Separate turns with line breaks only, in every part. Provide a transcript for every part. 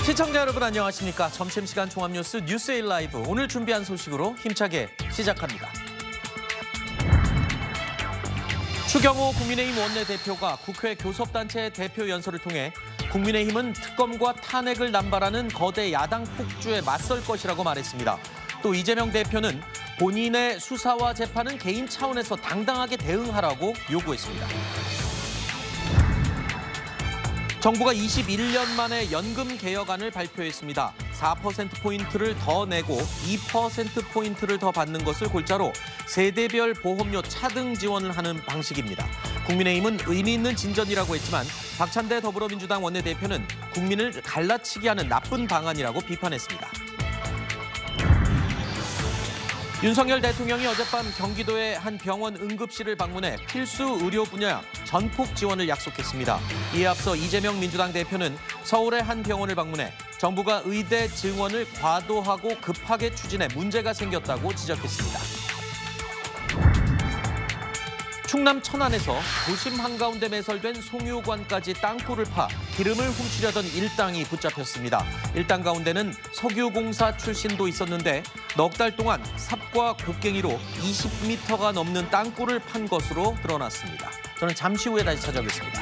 시청자 여러분 안녕하십니까. 점심시간 종합뉴스 뉴스에일 라이브 오늘 준비한 소식으로 힘차게 시작합니다. 추경호 국민의힘 원내대표가 국회 교섭단체 대표 연설을 통해 국민의힘은 특검과 탄핵을 남발하는 거대 야당 폭주에 맞설 것이라고 말했습니다. 또 이재명 대표는 본인의 수사와 재판은 개인 차원에서 당당하게 대응하라고 요구했습니다. 정부가 21년 만에 연금 개혁안을 발표했습니다. 4%포인트를 더 내고 2%포인트를 더 받는 것을 골자로 세대별 보험료 차등 지원을 하는 방식입니다. 국민의힘은 의미 있는 진전이라고 했지만 박찬대 더불어민주당 원내대표는 국민을 갈라치게 하는 나쁜 방안이라고 비판했습니다. 윤석열 대통령이 어젯밤 경기도의 한 병원 응급실을 방문해 필수 의료 분야 전폭 지원을 약속했습니다. 이에 앞서 이재명 민주당 대표는 서울의 한 병원을 방문해 정부가 의대 증원을 과도하고 급하게 추진해 문제가 생겼다고 지적했습니다. 충남 천안에서 도심 한가운데 매설된 송유관까지 땅굴을 파 기름을 훔치려던 일당이 붙잡혔습니다. 일당 가운데는 석유공사 출신도 있었는데 넉 달 동안 삽과 곡괭이로 20m가 넘는 땅굴을 판 것으로 드러났습니다. 저는 잠시 후에 다시 찾아오겠습니다.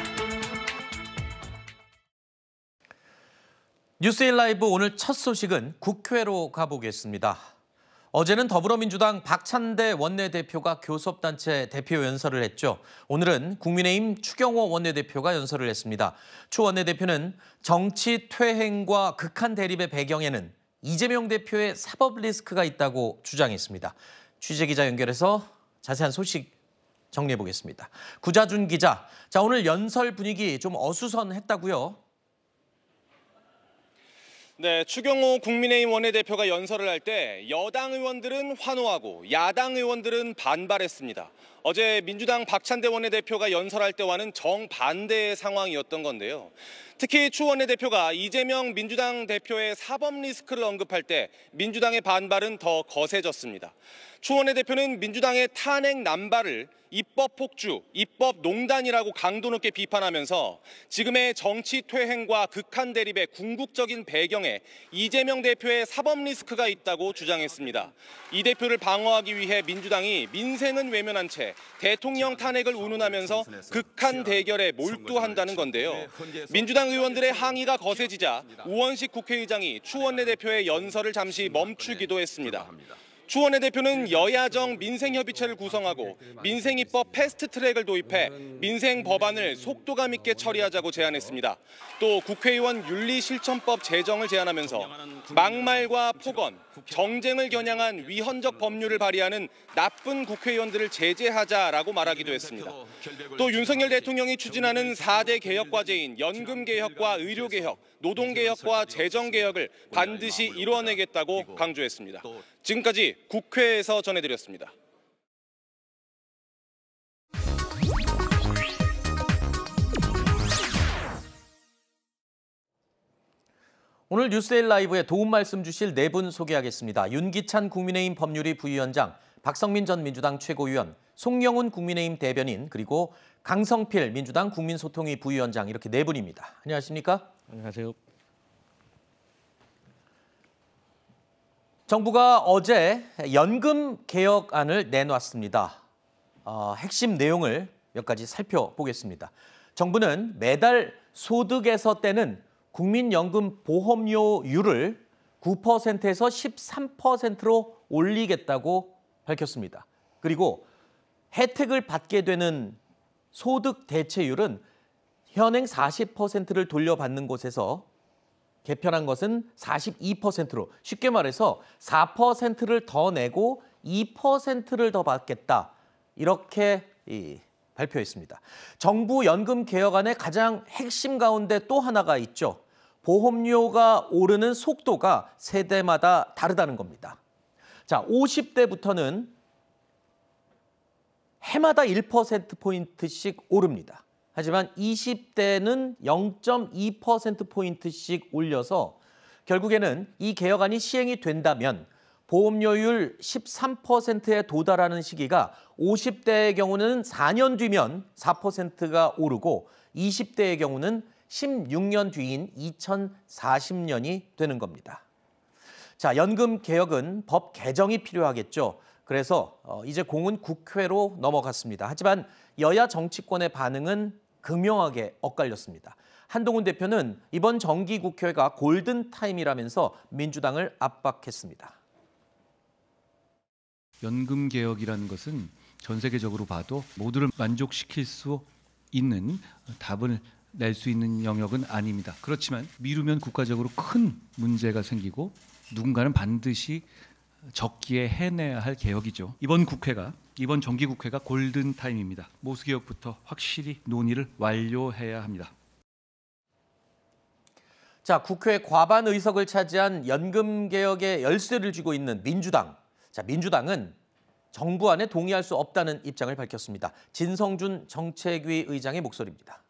뉴스에일 라이브 오늘 첫 소식은 국회로 가보겠습니다. 어제는 더불어민주당 박찬대 원내대표가 교섭단체 대표 연설을 했죠. 오늘은 국민의힘 추경호 원내대표가 연설을 했습니다. 추 원내대표는 정치 퇴행과 극한 대립의 배경에는 이재명 대표의 사법 리스크가 있다고 주장했습니다. 취재기자 연결해서 자세한 소식 정리해 보겠습니다. 구자준 기자, 자 오늘 연설 분위기 좀 어수선했다고요?
네, 추경호 국민의힘 원내대표가 연설을 할 때 여당 의원들은 환호하고 야당 의원들은 반발했습니다. 어제 민주당 박찬대 원내대표가 연설할 때와는 정반대의 상황이었던 건데요. 특히 추 원내대표가 이재명 민주당 대표의 사법 리스크를 언급할 때 민주당의 반발은 더 거세졌습니다. 추 원내대표는 민주당의 탄핵 남발을 입법 폭주, 입법 농단이라고 강도 높게 비판하면서 지금의 정치 퇴행과 극한 대립의 궁극적인 배경에 이재명 대표의 사법 리스크가 있다고 주장했습니다. 이 대표를 방어하기 위해 민주당이 민생은 외면한 채 대통령 탄핵을 운운하면서 극한 대결에 몰두한다는 건데요. 민주당 의원들의 항의가 거세지자 우원식 국회의장이 추 원내대표의 연설을 잠시 멈추기도 했습니다. 추 원내대표는 여야정 민생협의체를 구성하고 민생입법 패스트트랙을 도입해 민생 법안을 속도감 있게 처리하자고 제안했습니다. 또 국회의원 윤리실천법 제정을 제안하면서 막말과 폭언, 정쟁을 겨냥한 위헌적 법률을 발의하는 나쁜 국회의원들을 제재하자라고 말하기도 했습니다. 또 윤석열 대통령이 추진하는 4대 개혁과제인 연금개혁과 의료개혁, 노동개혁과 재정개혁을 반드시 이뤄내겠다고 강조했습니다. 지금까지 국회에서 전해드렸습니다.
오늘 뉴스에일 라이브에 도움 말씀 주실 네 분 소개하겠습니다. 윤기찬 국민의힘 법률위 부위원장, 박성민 전 민주당 최고위원, 송영훈 국민의힘 대변인, 그리고 강성필 민주당 국민소통위 부위원장 이렇게 네 분입니다. 안녕하십니까?
안녕하세요.
정부가 어제 연금 개혁안을 내놨습니다. 핵심 내용을 몇 가지 살펴보겠습니다. 정부는 매달 소득에서 떼는 국민연금 보험료율을 9%에서 13%로 올리겠다고 밝혔습니다. 그리고 혜택을 받게 되는 소득 대체율은 현행 40%를 돌려받는 곳에서 개편한 것은 42%로, 쉽게 말해서 4%를 더 내고 2%를 더 받겠다, 이렇게 발표했습니다. 정부 연금 개혁안의 가장 핵심 가운데 또 하나가 있죠. 보험료가 오르는 속도가 세대마다 다르다는 겁니다. 자, 50대부터는 해마다 1%포인트씩 오릅니다. 하지만 20대는 0.2%포인트씩 올려서 결국에는 이 개혁안이 시행이 된다면 보험료율 13%에 도달하는 시기가 50대의 경우는 4년 뒤면 4%가 오르고 20대의 경우는 16년 뒤인 2040년이 되는 겁니다. 자, 연금 개혁은 법 개정이 필요하겠죠. 그래서 이제 공은 국회로 넘어갔습니다. 하지만 여야 정치권의 반응은 극명하게 엇갈렸습니다. 한동훈 대표는 이번 정기국회가 골든타임이라면서 민주당을 압박했습니다.
연금 개혁이라는 것은 전 세계적으로 봐도 모두를 만족시킬 수 있는 답을 낼 수 있는 영역은 아닙니다. 그렇지만 미루면 국가적으로 큰 문제가 생기고 누군가는 반드시 적기에 해내야 할 개혁이죠. 이번 정기국회가 골든타임입니다. 모수개혁부터 확실히 논의를 완료해야 합니다.
자, 국회 과반 의석을 차지한 연금 개혁의 열쇠를 쥐고 있는 민주당. 자, 민주당은 정부 안에 동의할 수 없다는 입장을 밝혔습니다. 진성준 정책위 의장의 목소리입니다.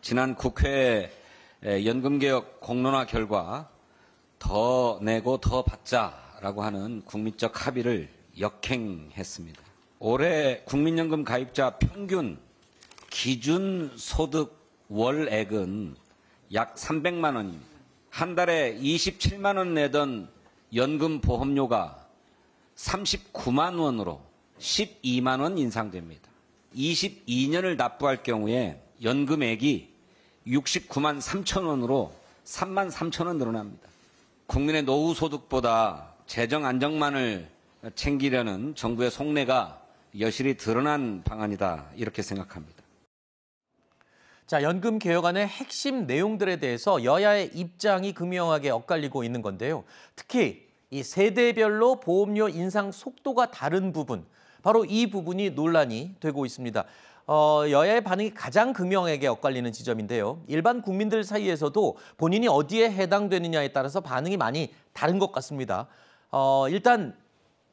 지난 국회 연금개혁 공론화 결과 더 내고 더 받자라고 하는 국민적 합의를 역행했습니다. 올해 국민연금 가입자 평균 기준 소득 월액은 약 300만 원입니다. 한 달에 27만 원 내던 연금 보험료가 39만 원으로 12만 원 인상됩니다. 22년을 납부할 경우에 연금액이 69만 3천 원으로 3만 3천 원 늘어납니다. 국민의 노후 소득보다 재정 안정만을 챙기려는 정부의 속내가 여실히 드러난 방안이다, 이렇게 생각합니다.
자, 연금 개혁안의 핵심 내용들에 대해서 여야의 입장이 극명하게 엇갈리고 있는 건데요. 특히 이 세대별로 보험료 인상 속도가 다른 부분, 바로 이 부분이 논란이 되고 있습니다. 여야의 반응이 가장 극명하게 엇갈리는 지점인데요. 일반 국민들 사이에서도 본인이 어디에 해당되느냐에 따라서 반응이 많이 다른 것 같습니다. 일단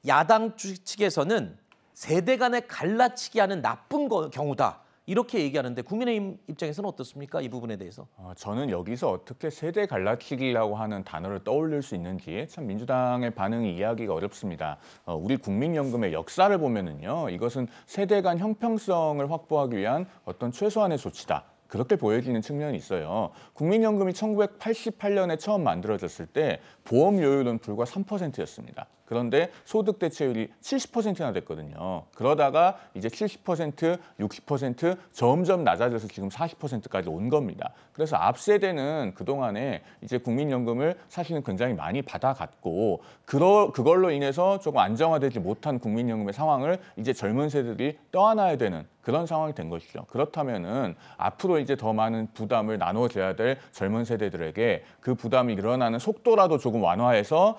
야당 측에서는 세대 간의 갈라치기 하는 나쁜 경우다, 이렇게 얘기하는데 국민의힘 입장에서는 어떻습니까? 이 부분에 대해서.
저는 여기서 어떻게 세대 갈라치기라고 하는 단어를 떠올릴 수 있는지 참 민주당의 반응이 이해하기가 어렵습니다. 우리 국민연금의 역사를 보면은요, 이것은 세대 간 형평성을 확보하기 위한 어떤 최소한의 조치다, 그렇게 보여지는 측면이 있어요. 국민연금이 1988년에 처음 만들어졌을 때 보험료율은 불과 3%였습니다. 그런데 소득 대체율이 70%나 됐거든요. 그러다가 이제 70%, 60% 점점 낮아져서 지금 40%까지 온 겁니다. 그래서 앞 세대는 그동안에 이제 국민연금을 사실은 굉장히 많이 받아갔고, 그걸로 인해서 조금 안정화되지 못한 국민연금의 상황을 이제 젊은 세대들이 떠안아야 되는 그런 상황이 된 것이죠. 그렇다면은 앞으로 이제 더 많은 부담을 나눠줘야 될 젊은 세대들에게 그 부담이 일어나는 속도라도 조금 완화해서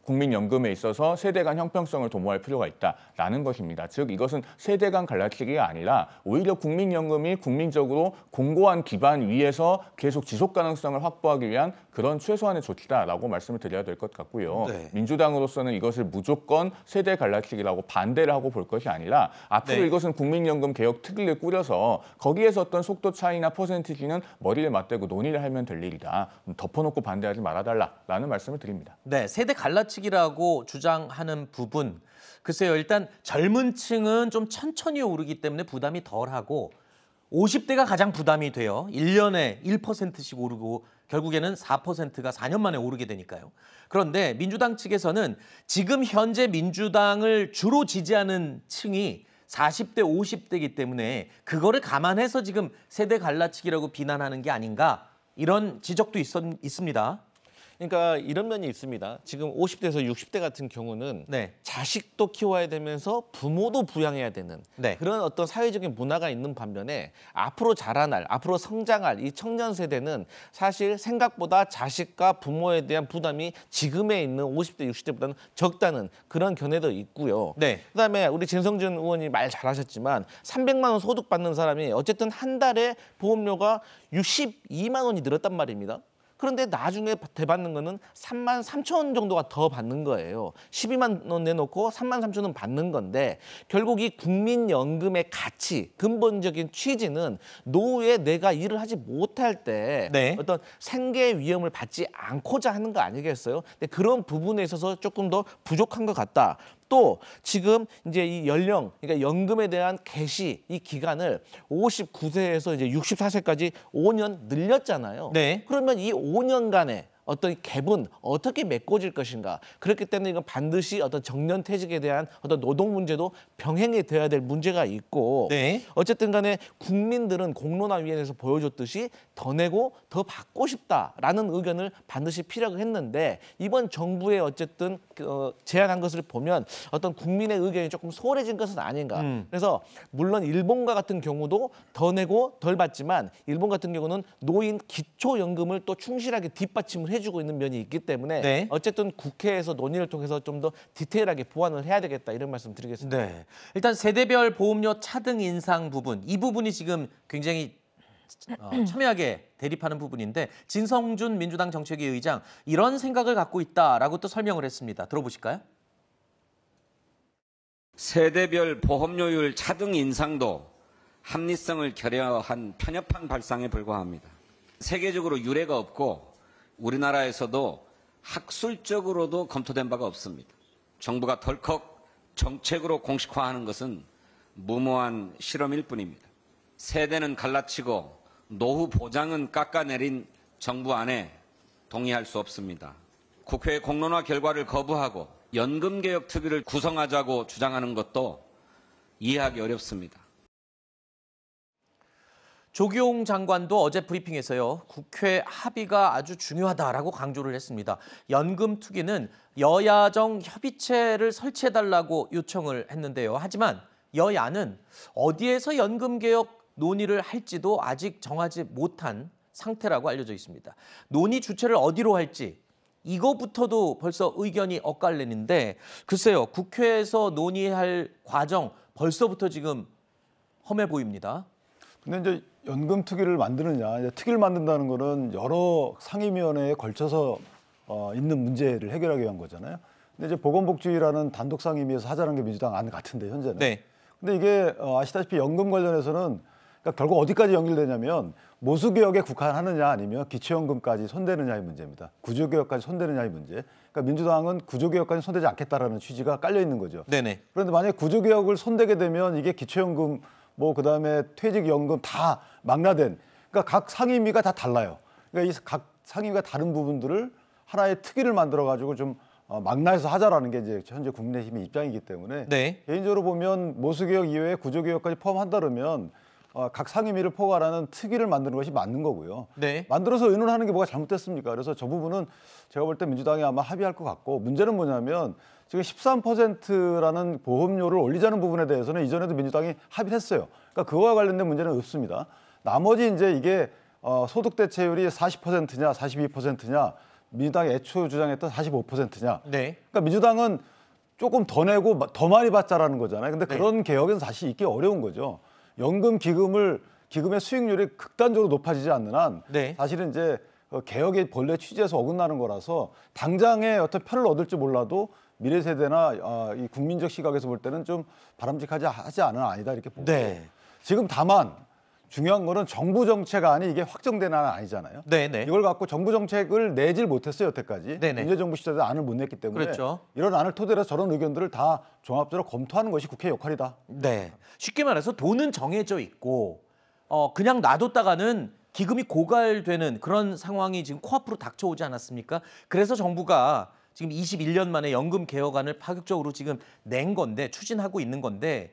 국민연금에 있어서 세대 간 형평성을 도모할 필요가 있다라는 것입니다. 즉 이것은 세대 간 갈라치기가 아니라 오히려 국민연금이 국민적으로 공고한 기반 위에서 계속 지속 가능성을 확보하기 위한 그런 최소한의 조치다라고 말씀을 드려야 될 것 같고요. 네. 민주당으로서는 이것을 무조건 세대 갈라치기라고 반대를 하고 볼 것이 아니라 앞으로 이것은 국민연금 개혁 특위를 꾸려서 거기에서 어떤 속도 차이나 퍼센티지는 머리를 맞대고 논의를 하면 될 일이다. 덮어놓고 반대하지 말아달라는 말씀을 드립니다.
네, 세대 갈라치기라고 주장하는 부분, 글쎄요, 일단 젊은 층은 좀 천천히 오르기 때문에 부담이 덜하고 50대가 가장 부담이 돼요. 1년에 1%씩 오르고 결국에는 4%가 4년 만에 오르게 되니까요. 그런데 민주당 측에서는 지금 현재 민주당을 주로 지지하는 층이 40대, 50대이기 때문에 그거를 감안해서 지금 세대 갈라치기라고 비난하는 게 아닌가, 이런 지적도 있습니다.
그러니까 이런 면이 있습니다. 지금 50대에서 60대 같은 경우는 자식도 키워야 되면서 부모도 부양해야 되는 그런 어떤 사회적인 문화가 있는 반면에 앞으로 자라날, 앞으로 성장할 이 청년 세대는 사실 생각보다 자식과 부모에 대한 부담이 지금에 있는 50대, 60대보다는 적다는 그런 견해도 있고요. 그다음에 우리 진성준 의원이 말 잘하셨지만 300만 원 소득 받는 사람이 어쨌든 한 달에 보험료가 62만 원이 늘었단 말입니다. 그런데 나중에 대받는 거는 3만 3천 원 정도가 더 받는 거예요. 12만 원 내놓고 3만 3천 원 받는 건데, 결국 이 국민연금의 가치, 근본적인 취지는 노후에 내가 일을 하지 못할 때 어떤 생계 위험을 받지 않고자 하는 거 아니겠어요? 근데 그런 부분에 있어서 조금 더 부족한 것 같다. 또 지금 이제 이 연령, 그러니까 연금에 대한 개시 이 기간을 59세에서 이제 64세까지 5년 늘렸잖아요.
네.
그러면 이 5년간의 어떤 갭은 어떻게 메꿔질 것인가. 그렇기 때문에 이건 반드시 어떤 정년퇴직에 대한 어떤 노동 문제도 병행이 돼야 될 문제가 있고
네.
어쨌든 간에 국민들은 공론화위원회에서 보여줬듯이 더 내고 더 받고 싶다라는 의견을 반드시 피력을 했는데 이번 정부의 어쨌든 제안한 것을 보면 어떤 국민의 의견이 조금 소홀해진 것은 아닌가. 그래서 물론 일본과 같은 경우도 더 내고 덜 받지만 일본 같은 경우는 노인 기초연금을 또 충실하게 뒷받침을 해주고 있는 면이 있기 때문에
네.
어쨌든 국회에서 논의를 통해서 좀 더 디테일하게 보완을 해야 되겠다 이런 말씀 드리겠습니다.
네. 일단 세대별 보험료 차등 인상 부분, 이 부분이 지금 굉장히 첨예하게 대립하는 부분인데 진성준 민주당 정책위 의장 이런 생각을 갖고 있다라고 또 설명을 했습니다. 들어보실까요?
세대별 보험료율 차등 인상도 합리성을 결여한 편협한 발상에 불과합니다. 세계적으로 유례가 없고 우리나라에서도 학술적으로도 검토된 바가 없습니다. 정부가 덜컥 정책으로 공식화하는 것은 무모한 실험일 뿐입니다. 세대는 갈라치고 노후 보장은 깎아내린 정부 안에 동의할 수 없습니다. 국회 공론화 결과를 거부하고 연금개혁 특위를 구성하자고 주장하는 것도 이해하기 어렵습니다.
조기용 장관도 어제 브리핑에서요. 국회 합의가 아주 중요하다라고 강조를 했습니다. 연금 투기는 여야정 협의체를 설치해달라고 요청을 했는데요. 하지만 여야는 어디에서 연금 개혁 논의를 할지도 아직 정하지 못한 상태라고 알려져 있습니다. 논의 주체를 어디로 할지 이거부터도 벌써 의견이 엇갈리는데 글쎄요. 국회에서 논의할 과정 벌써부터 지금 험해 보입니다.
근데 이제 연금 특위를 만드느냐, 이제 특위를 만든다는 거는 여러 상임위원회에 걸쳐서 있는 문제를 해결하기 위한 거잖아요. 근데 이제 보건복지라는 단독 상임위에서 하자는 게 민주당 안 같은데 현재는.
네.
근데 이게 아시다시피 연금 관련해서는 그러니까 결국 어디까지 연결되냐면 모수개혁에 국한하느냐 아니면 기초연금까지 손대느냐의 문제입니다. 구조개혁까지 손대느냐의 문제. 그러니까 민주당은 구조개혁까지 손대지 않겠다라는 취지가 깔려 있는 거죠.
네네.
그런데 만약에 구조개혁을 손대게 되면 이게 기초연금 그다음에 퇴직연금 다 망라된, 그러니까 각 상임위가 다 달라요. 그러니까 이 각 상임위가 다른 부분들을 하나의 특위를 만들어 가지고 좀 망라해서 하자라는 게 이제 현재 국민의힘의 입장이기 때문에
네.
개인적으로 보면 모수개혁 이외에 구조개혁까지 포함한다면 각 상임위를 포괄하는 특위를 만드는 것이 맞는 거고요.
네.
만들어서 의논하는 게 뭐가 잘못됐습니까? 그래서 저 부분은 제가 볼 때 민주당이 아마 합의할 것 같고 문제는 뭐냐면 지금 13%라는 보험료를 올리자는 부분에 대해서는 이전에도 민주당이 합의를 했어요. 그러니까 그거와 관련된 문제는 없습니다. 나머지 이제 이게 소득 대체율이 40%냐 42%냐 민주당이 애초 주장했던 45%냐.
네.
그러니까 민주당은 조금 더 내고 더 많이 받자라는 거잖아요. 근데 그런 개혁은 사실 있기 어려운 거죠. 연금 기금의 수익률이 극단적으로 높아지지 않는 한 사실은 이제 개혁의 본래 취지에서 어긋나는 거라서 당장의 어떤 편을 얻을지 몰라도 미래 세대나 이 국민적 시각에서 볼 때는 좀 바람직하지 않은 아니다 이렇게 보고 지금 다만 중요한 거는 정부 정책안이 이게 확정된 안은 아니잖아요.
네네.
이걸 갖고 정부 정책을 내질 못했어요 여태까지.
네네.
문재정부 시절에 안을 못 냈기 때문에
그렇죠.
이런 안을 토대로 저런 의견들을 다 종합적으로 검토하는 것이 국회의 역할이다.
네. 쉽게 말해서 돈은 정해져 있고 그냥 놔뒀다가는 기금이 고갈되는 그런 상황이 지금 코앞으로 닥쳐오지 않았습니까? 그래서 정부가 지금 21년 만에 연금 개혁안을 파격적으로 지금 낸 건데 추진하고 있는 건데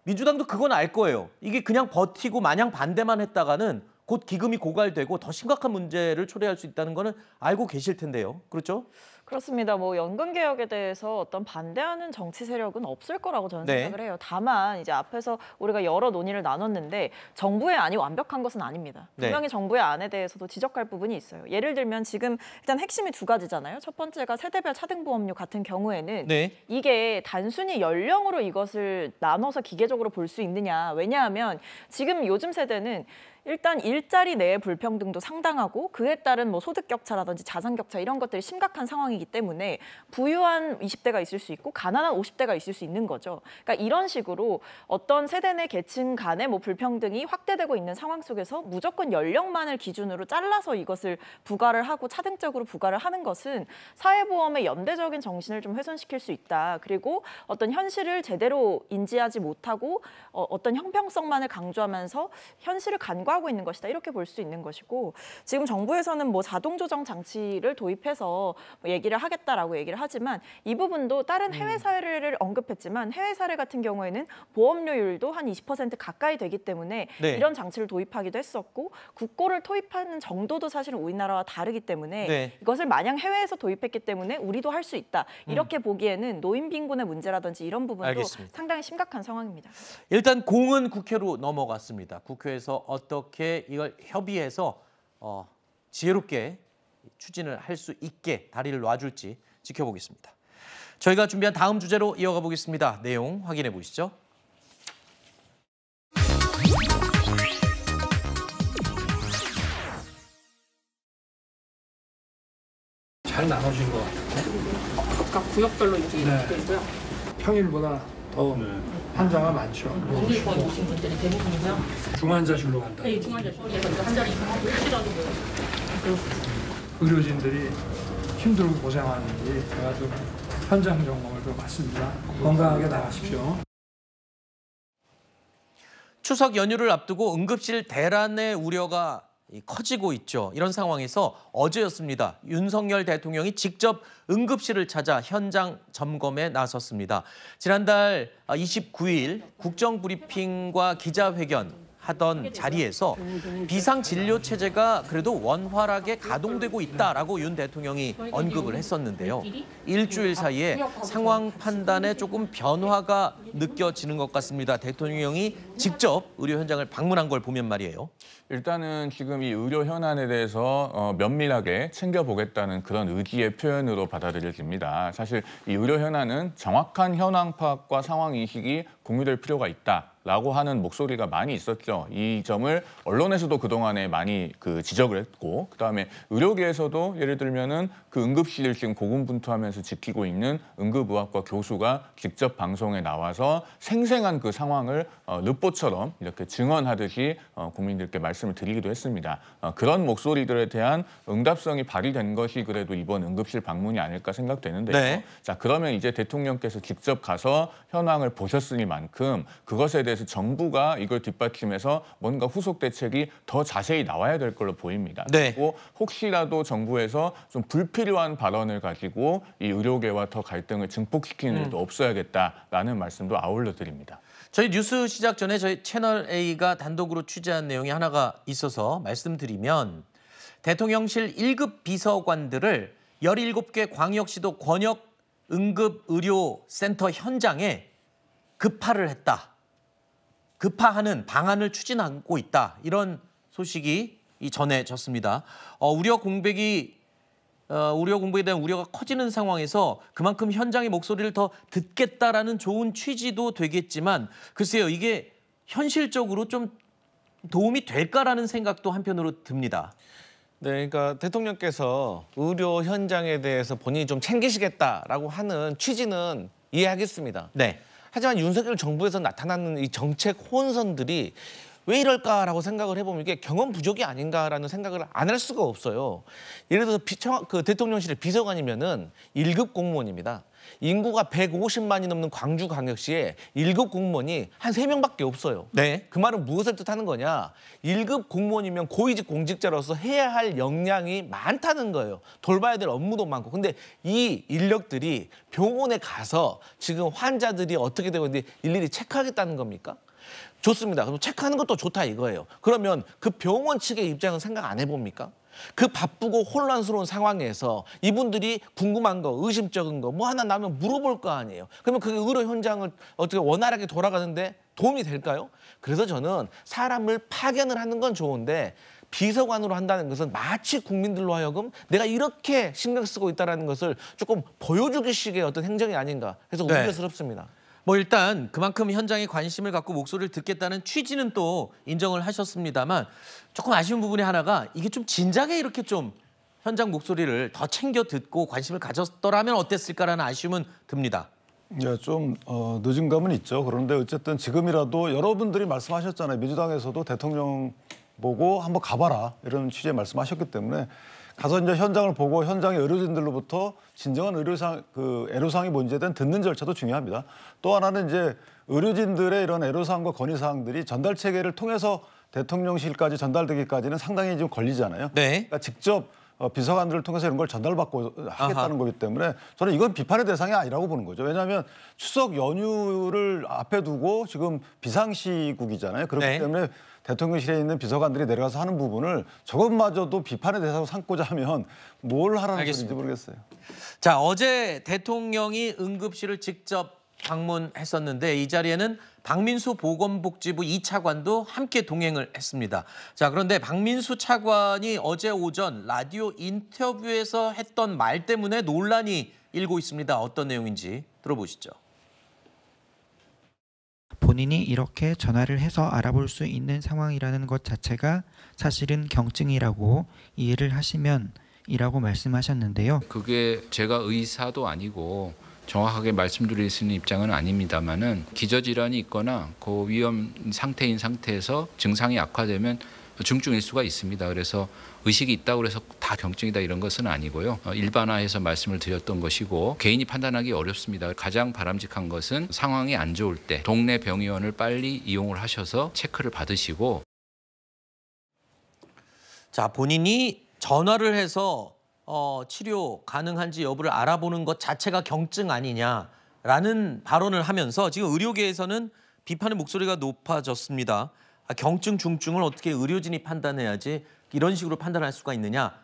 민주당도 그건 알 거예요. 이게 그냥 버티고 마냥 반대만 했다가는 곧 기금이 고갈되고 더 심각한 문제를 초래할 수 있다는 거는 알고 계실 텐데요. 그렇죠?
그렇습니다. 연금 개혁에 대해서 어떤 반대하는 정치 세력은 없을 거라고 저는 생각을 해요. 다만 이제 앞에서 우리가 여러 논의를 나눴는데 정부의 안이 완벽한 것은 아닙니다. 분명히 정부의 안에 대해서도 지적할 부분이 있어요. 예를 들면 지금 일단 핵심이 두 가지잖아요. 첫 번째가 세대별 차등보험료 같은 경우에는 이게 단순히 연령으로 이것을 나눠서 기계적으로 볼 수 있느냐. 왜냐하면 지금 요즘 세대는 일단 일자리 내의 불평등도 상당하고 그에 따른 뭐 소득 격차라든지 자산 격차 이런 것들이 심각한 상황이기 때문에 부유한 20대가 있을 수 있고 가난한 50대가 있을 수 있는 거죠. 그러니까 이런 식으로 어떤 세대 내 계층 간의 뭐 불평등이 확대되고 있는 상황 속에서 무조건 연령만을 기준으로 잘라서 이것을 부과를 하고 차등적으로 부과를 하는 것은 사회보험의 연대적인 정신을 좀 훼손시킬 수 있다. 그리고 어떤 현실을 제대로 인지하지 못하고 어떤 형평성만을 강조하면서 현실을 간과하고 있는 것이다. 이렇게 볼 수 있는 것이고 지금 정부에서는 뭐 자동 조정 장치를 도입해서 뭐 얘기를 하겠다라고 얘기를 하지만 이 부분도 다른 해외 사례를 언급했지만 해외 사례 같은 경우에는 보험료율도 한 20% 가까이 되기 때문에
네.
이런 장치를 도입하기도 했었고 국고를 도입하는 정도도 사실은 우리나라와 다르기 때문에
네.
이것을 마냥 해외에서 도입했기 때문에 우리도 할 수 있다. 이렇게 보기에는 노인 빈곤의 문제라든지 이런 부분도
알겠습니다.
상당히 심각한 상황입니다.
일단 공은 국회로 넘어갔습니다. 국회에서 어떻게 이걸 협의해서 지혜롭게 추진을 할 수 있게 다리를 놔줄지 지켜보겠습니다. 저희가 준비한 다음 주제로 이어가 보겠습니다. 내용 확인해 보시죠.
잘 나눠진 것 같아요.
각각 구역별로 이렇게 되어 있고요.
평일보다 더 환자가 많죠.
국립원 오신 분들이 대부분이고요.
중환자실로 간다.
네, 중환자실에서 한 자리 이상하고 혹시라도 뭐
의료진들이 힘들고 고생하는지 제가 좀 현장 점검을 좀 받습니다. 건강하게 나가십시오.
추석 연휴를 앞두고 응급실 대란의 우려가 커지고 있죠. 이런 상황에서 어제였습니다. 윤석열 대통령이 직접 응급실을 찾아 현장 점검에 나섰습니다. 지난달 29일 국정브리핑과 기자회견 하던 자리에서 비상진료체제가 그래도 원활하게 가동되고 있다라고 윤 대통령이 언급을 했었는데요. 일주일 사이에 상황 판단에 조금 변화가 느껴지는 것 같습니다. 대통령이 직접 의료 현장을 방문한 걸 보면 말이에요.
일단은 지금 이 의료 현안에 대해서 면밀하게 챙겨보겠다는 그런 의지의 표현으로 받아들여집니다. 사실 이 의료 현안은 정확한 현황 파악과 상황 인식이 공유될 필요가 있다라고 하는 목소리가 많이 있었죠. 이 점을 언론에서도 그동안에 많이 지적을 했고, 그다음에 의료계에서도 예를 들면은 그 응급실을 지금 고군분투하면서 지키고 있는 응급의학과 교수가 직접 방송에 나와서 생생한 그 상황을 르포처럼 이렇게 증언하듯이 국민들께 말씀을 드리기도 했습니다. 그런 목소리들에 대한 응답성이 발휘된 것이 그래도 이번 응급실 방문이 아닐까 생각되는데요.
네.
자, 그러면 이제 대통령께서 직접 가서 현황을 보셨으니만큼 그것에 대해서 정부가 이걸 뒷받침해서 뭔가 후속 대책이 더 자세히 나와야 될 걸로 보입니다.
네.
그리고 혹시라도 정부에서 좀 불필요한 발언을 가지고 이 의료계와 더 갈등을 증폭시키는 일도 없어야겠다라는 말씀도 아울러 드립니다.
저희 뉴스 시작 전에 저희 채널A가 단독으로 취재한 내용이 하나가 있어서 말씀드리면 대통령실 1급 비서관들을 17개 광역시도 권역 응급의료센터 현장에 급파를 했다. 급파하는 방안을 추진하고 있다. 이런 소식이 전해졌습니다. 우려 공백에 대한 우려가 커지는 상황에서 그만큼 현장의 목소리를 더 듣겠다라는 좋은 취지도 되겠지만 글쎄요, 이게 현실적으로 좀 도움이 될까라는 생각도 한편으로 듭니다.
네, 그러니까 대통령께서 의료 현장에 대해서 본인이 좀 챙기시겠다라고 하는 취지는 이해하겠습니다.
네.
하지만 윤석열 정부에서 나타나는 이 정책 혼선들이 왜 이럴까라고 생각을 해보면 이게 경험 부족이 아닌가라는 생각을 안 할 수가 없어요. 예를 들어서 대통령실의 비서관이면은 1급 공무원입니다. 인구가 150만이 넘는 광주광역시에 1급 공무원이 한 3명밖에 없어요.
네.
그 말은 무엇을 뜻하는 거냐? 1급 공무원이면 고위직 공직자로서 해야 할 역량이 많다는 거예요. 돌봐야 될 업무도 많고. 근데 이 인력들이 병원에 가서 지금 환자들이 어떻게 되고 있는지 일일이 체크하겠다는 겁니까? 좋습니다. 그럼 체크하는 것도 좋다 이거예요. 그러면 그 병원 측의 입장은 생각 안 해봅니까? 그 바쁘고 혼란스러운 상황에서 이분들이 궁금한 거, 의심적인 거 뭐 하나 나면 물어볼 거 아니에요. 그러면 그게 의료 현장을 어떻게 원활하게 돌아가는데 도움이 될까요? 그래서 저는 사람을 파견을 하는 건 좋은데 비서관으로 한다는 것은 마치 국민들로 하여금 내가 이렇게 신경 쓰고 있다는 것을 조금 보여주기식의 어떤 행정이 아닌가 해서 우려스럽습니다.
뭐 일단 그만큼 현장에 관심을 갖고 목소리를 듣겠다는 취지는 또 인정을 하셨습니다만 조금 아쉬운 부분이 하나가 이게 좀 진작에 이렇게 좀 현장 목소리를 더 챙겨 듣고 관심을 가졌더라면 어땠을까라는 아쉬움은 듭니다.
네, 좀 늦은 감은 있죠. 그런데 어쨌든 지금이라도 여러분들이 말씀하셨잖아요. 민주당에서도 대통령 보고 한번 가봐라 이런 취지의 말씀하셨기 때문에 가서 이제 현장을 보고 현장의 의료진들로부터 진정한 애로사항이 뭔지에 대한 듣는 절차도 중요합니다. 또 하나는 이제 의료진들의 이런 애로사항과 건의사항들이 전달 체계를 통해서 대통령실까지 전달되기까지는 상당히 좀 걸리잖아요.
네.
그러니까 직접 비서관들을 통해서 이런 걸 전달받고 하겠다는 거기 때문에 저는 이건 비판의 대상이 아니라고 보는 거죠. 왜냐하면 추석 연휴를 앞에 두고 지금 비상시국이잖아요. 그렇기
네.
때문에 대통령실에 있는 비서관들이 내려가서 하는 부분을 저것마저도 비판의 대상으로 삼고자 하면 뭘 하라는
알겠습니다.
소리인지 모르겠어요.
자, 어제 대통령이 응급실을 직접 방문했었는데 이 자리에는 박민수 보건복지부 2차관도 함께 동행을 했습니다. 자, 그런데 박민수 차관이 어제 오전 라디오 인터뷰에서 했던 말 때문에 논란이 일고 있습니다. 어떤 내용인지 들어보시죠.
본인이 이렇게 전화를 해서 알아볼 수 있는 상황이라는 것 자체가 사실은 경증이라고 이해를 하시면 이라고 말씀하셨는데요.
그게 제가 의사도 아니고 정확하게 말씀드릴 수 있는 입장은 아닙니다만은 기저질환이 있거나 고위험 상태인 상태에서 증상이 악화되면 중증일 수가 있습니다. 그래서 의식이 있다고 해서 다 경증이다 이런 것은 아니고요. 일반화해서 말씀을 드렸던 것이고 개인이 판단하기 어렵습니다. 가장 바람직한 것은 상황이 안 좋을 때 동네 병의원을 빨리 이용을 하셔서 체크를 받으시고.
자, 본인이 전화를 해서 치료 가능한지 여부를 알아보는 것 자체가 경증 아니냐라는 발언을 하면서 지금 의료계에서는 비판의 목소리가 높아졌습니다. 경증, 중증을 어떻게 의료진이 판단해야지 이런 식으로 판단할 수가 있느냐.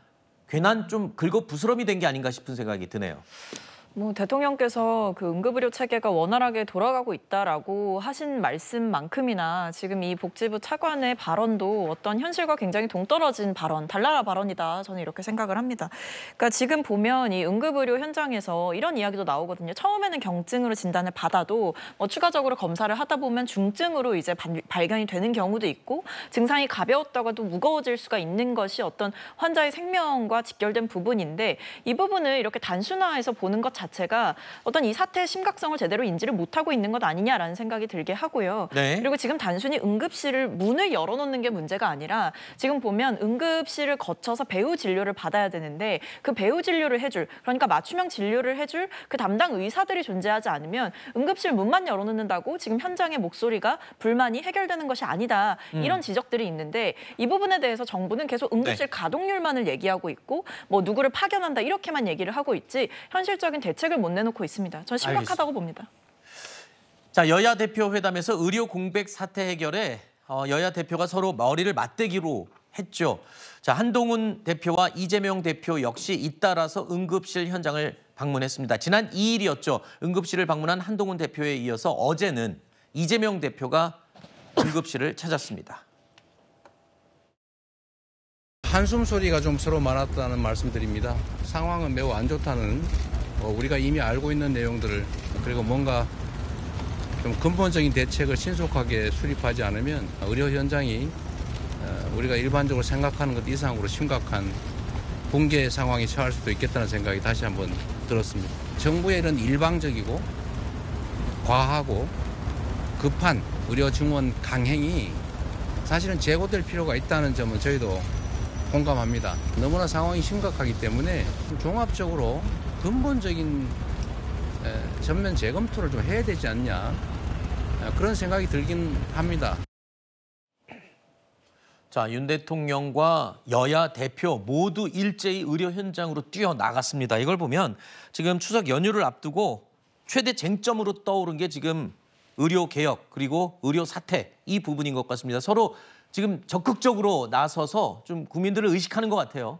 괜한 좀 긁어부스럼이 된 게 아닌가 싶은 생각이 드네요.
뭐 대통령께서 그 응급의료 체계가 원활하게 돌아가고 있다라고 하신 말씀만큼이나 지금 이 복지부 차관의 발언도 어떤 현실과 굉장히 동떨어진 발언, 달나라 발언이다. 저는 이렇게 생각을 합니다. 그러니까 지금 보면 이 응급의료 현장에서 이런 이야기도 나오거든요. 처음에는 경증으로 진단을 받아도 뭐 추가적으로 검사를 하다 보면 중증으로 이제 발견이 되는 경우도 있고 증상이 가벼웠다가도 무거워질 수가 있는 것이 어떤 환자의 생명과 직결된 부분인데 이 부분을 이렇게 단순화해서 보는 것 자체가 어떤 이 사태의 심각성을 제대로 인지를 못하고 있는 것 아니냐라는 생각이 들게 하고요.
네.
그리고 지금 단순히 응급실을 문을 열어놓는 게 문제가 아니라 지금 보면 응급실을 거쳐서 배후 진료를 받아야 되는데 그 배후 진료를 해줄, 그러니까 맞춤형 진료를 해줄 그 담당 의사들이 존재하지 않으면 응급실 문만 열어놓는다고 지금 현장의 목소리가 불만이 해결되는 것이 아니다. 이런 지적들이 있는데 이 부분에 대해서 정부는 계속 응급실 가동률만을 얘기하고 있고 뭐 누구를 파견한다 이렇게만 얘기를 하고 있지 현실적인 대책을 못 내놓고 있습니다. 전 심각하다고 봅니다.
자, 여야 대표 회담에서 의료 공백 사태 해결에 여야 대표가 서로 머리를 맞대기로 했죠. 자, 한동훈 대표와 이재명 대표 역시 잇따라서 응급실 현장을 방문했습니다. 지난 2일이었죠. 응급실을 방문한 한동훈 대표에 이어서 어제는 이재명 대표가 응급실을 찾았습니다.
한숨 소리가 좀 서로 많았다는 말씀드립니다. 상황은 매우 안 좋다는 우리가 이미 알고 있는 내용들을 그리고 뭔가 좀 근본적인 대책을 신속하게 수립하지 않으면 의료 현장이 우리가 일반적으로 생각하는 것 이상으로 심각한 붕괴 상황에 처할 수도 있겠다는 생각이 다시 한번 들었습니다. 정부의 이런 일방적이고 과하고 급한 의료 증원 강행이 사실은 재고될 필요가 있다는 점은 저희도 공감합니다. 너무나 상황이 심각하기 때문에 종합적으로 근본적인 전면 재검토를 좀 해야 되지 않냐 그런 생각이 들긴 합니다.
자, 윤 대통령과 여야 대표 모두 일제히 의료 현장으로 뛰어나갔습니다. 이걸 보면 지금 추석 연휴를 앞두고 최대 쟁점으로 떠오른 게 지금 의료 개혁 그리고 의료 사태 이 부분인 것 같습니다. 서로 지금 적극적으로 나서서 좀 국민들을 의식하는 것 같아요.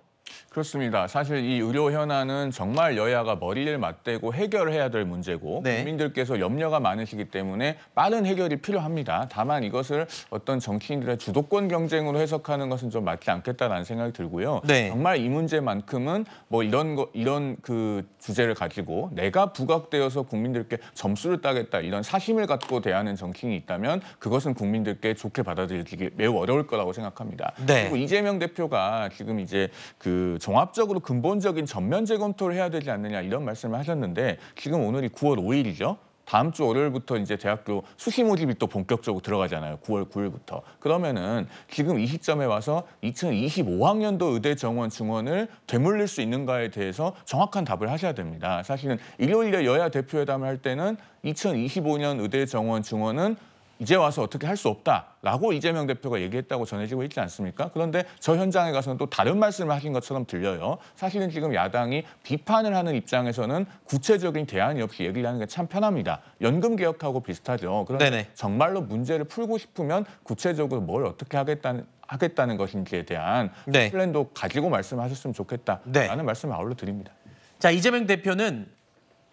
그렇습니다. 사실 이 의료 현안은 정말 여야가 머리를 맞대고 해결해야 될 문제고 국민들께서 염려가 많으시기 때문에 빠른 해결이 필요합니다. 다만 이것을 어떤 정치인들의 주도권 경쟁으로 해석하는 것은 좀 맞지 않겠다라는 생각이 들고요. 정말 이 문제만큼은 뭐 이런 그 주제를 가지고 내가 부각되어서 국민들께 점수를 따겠다 이런 사심을 갖고 대하는 정치인이 있다면 그것은 국민들께 좋게 받아들이기 매우 어려울 거라고 생각합니다. 그리고 이재명 대표가 지금 이제 그 종합적으로 근본적인 전면 재검토를 해야 되지 않느냐 이런 말씀을 하셨는데 지금 오늘이 9월 5일이죠. 다음 주 월요일부터 이제 대학교 수시 모집이 또 본격적으로 들어가잖아요. 9월 9일부터. 그러면은 지금 이 시점에 와서 2025학년도 의대 정원 증원을 되물릴 수 있는가에 대해서 정확한 답을 하셔야 됩니다. 사실은 일요일에 여야 대표회담을 할 때는 2025년 의대 정원 증원은 이제 와서 어떻게 할 수 없다라고 이재명 대표가 얘기했다고 전해지고 있지 않습니까? 그런데 저 현장에 가서는 또 다른 말씀을 하신 것처럼 들려요. 사실은 지금 야당이 비판을 하는 입장에서는 구체적인 대안이 없이 얘기를 하는 게 참 편합니다. 연금 개혁하고 비슷하죠. 그런데 정말로 문제를 풀고 싶으면 구체적으로 뭘 어떻게 하겠다는 것인지에 대한 플랜도 가지고 말씀하셨으면 좋겠다라는 말씀을 아울러 드립니다.
자, 이재명 대표는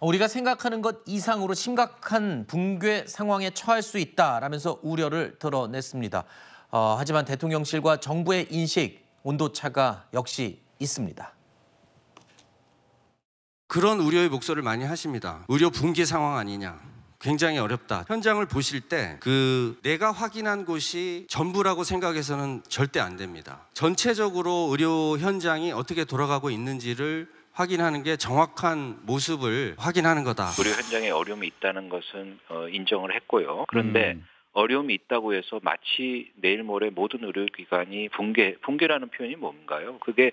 우리가 생각하는 것 이상으로 심각한 붕괴 상황에 처할 수 있다라면서 우려를 드러냈습니다. 하지만 대통령실과 정부의 인식, 온도차가 역시 있습니다.
그런 우려의 목소리를 많이 하십니다. 의료 붕괴 상황 아니냐. 굉장히 어렵다. 현장을 보실 때 내가 확인한 곳이 전부라고 생각해서는 절대 안 됩니다. 전체적으로 의료 현장이 어떻게 돌아가고 있는지를 확인하는 게 정확한 모습을 확인하는 거다.
의료 현장에 어려움이 있다는 것은 인정을 했고요. 그런데 어려움이 있다고 해서 마치 내일 모레 모든 의료기관이 붕괴라는 표현이 뭔가요? 그게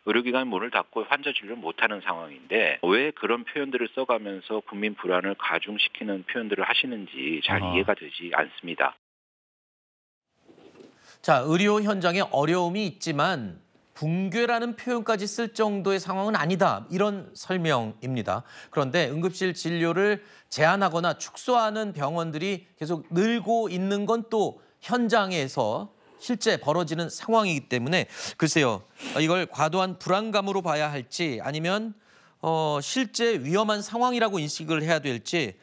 의료기관이 문을 닫고 환자 진료를 못하는 상황인데 왜 그런 표현들을 써가면서 국민 불안을 가중시키는 표현들을 하시는지 잘 이해가 되지 않습니다.
자, 의료 현장에 어려움이 있지만 붕괴라는 표현까지 쓸 정도의 상황은 아니다. 이런 설명입니다. 그런데 응급실 진료를 제한하거나 축소하는 병원들이 계속 늘고 있는 건 또 현장에서 실제 벌어지는 상황이기 때문에 글쎄요. 이걸 과도한 불안감으로 봐야 할지 아니면 실제 위험한 상황이라고 인식을 해야 될지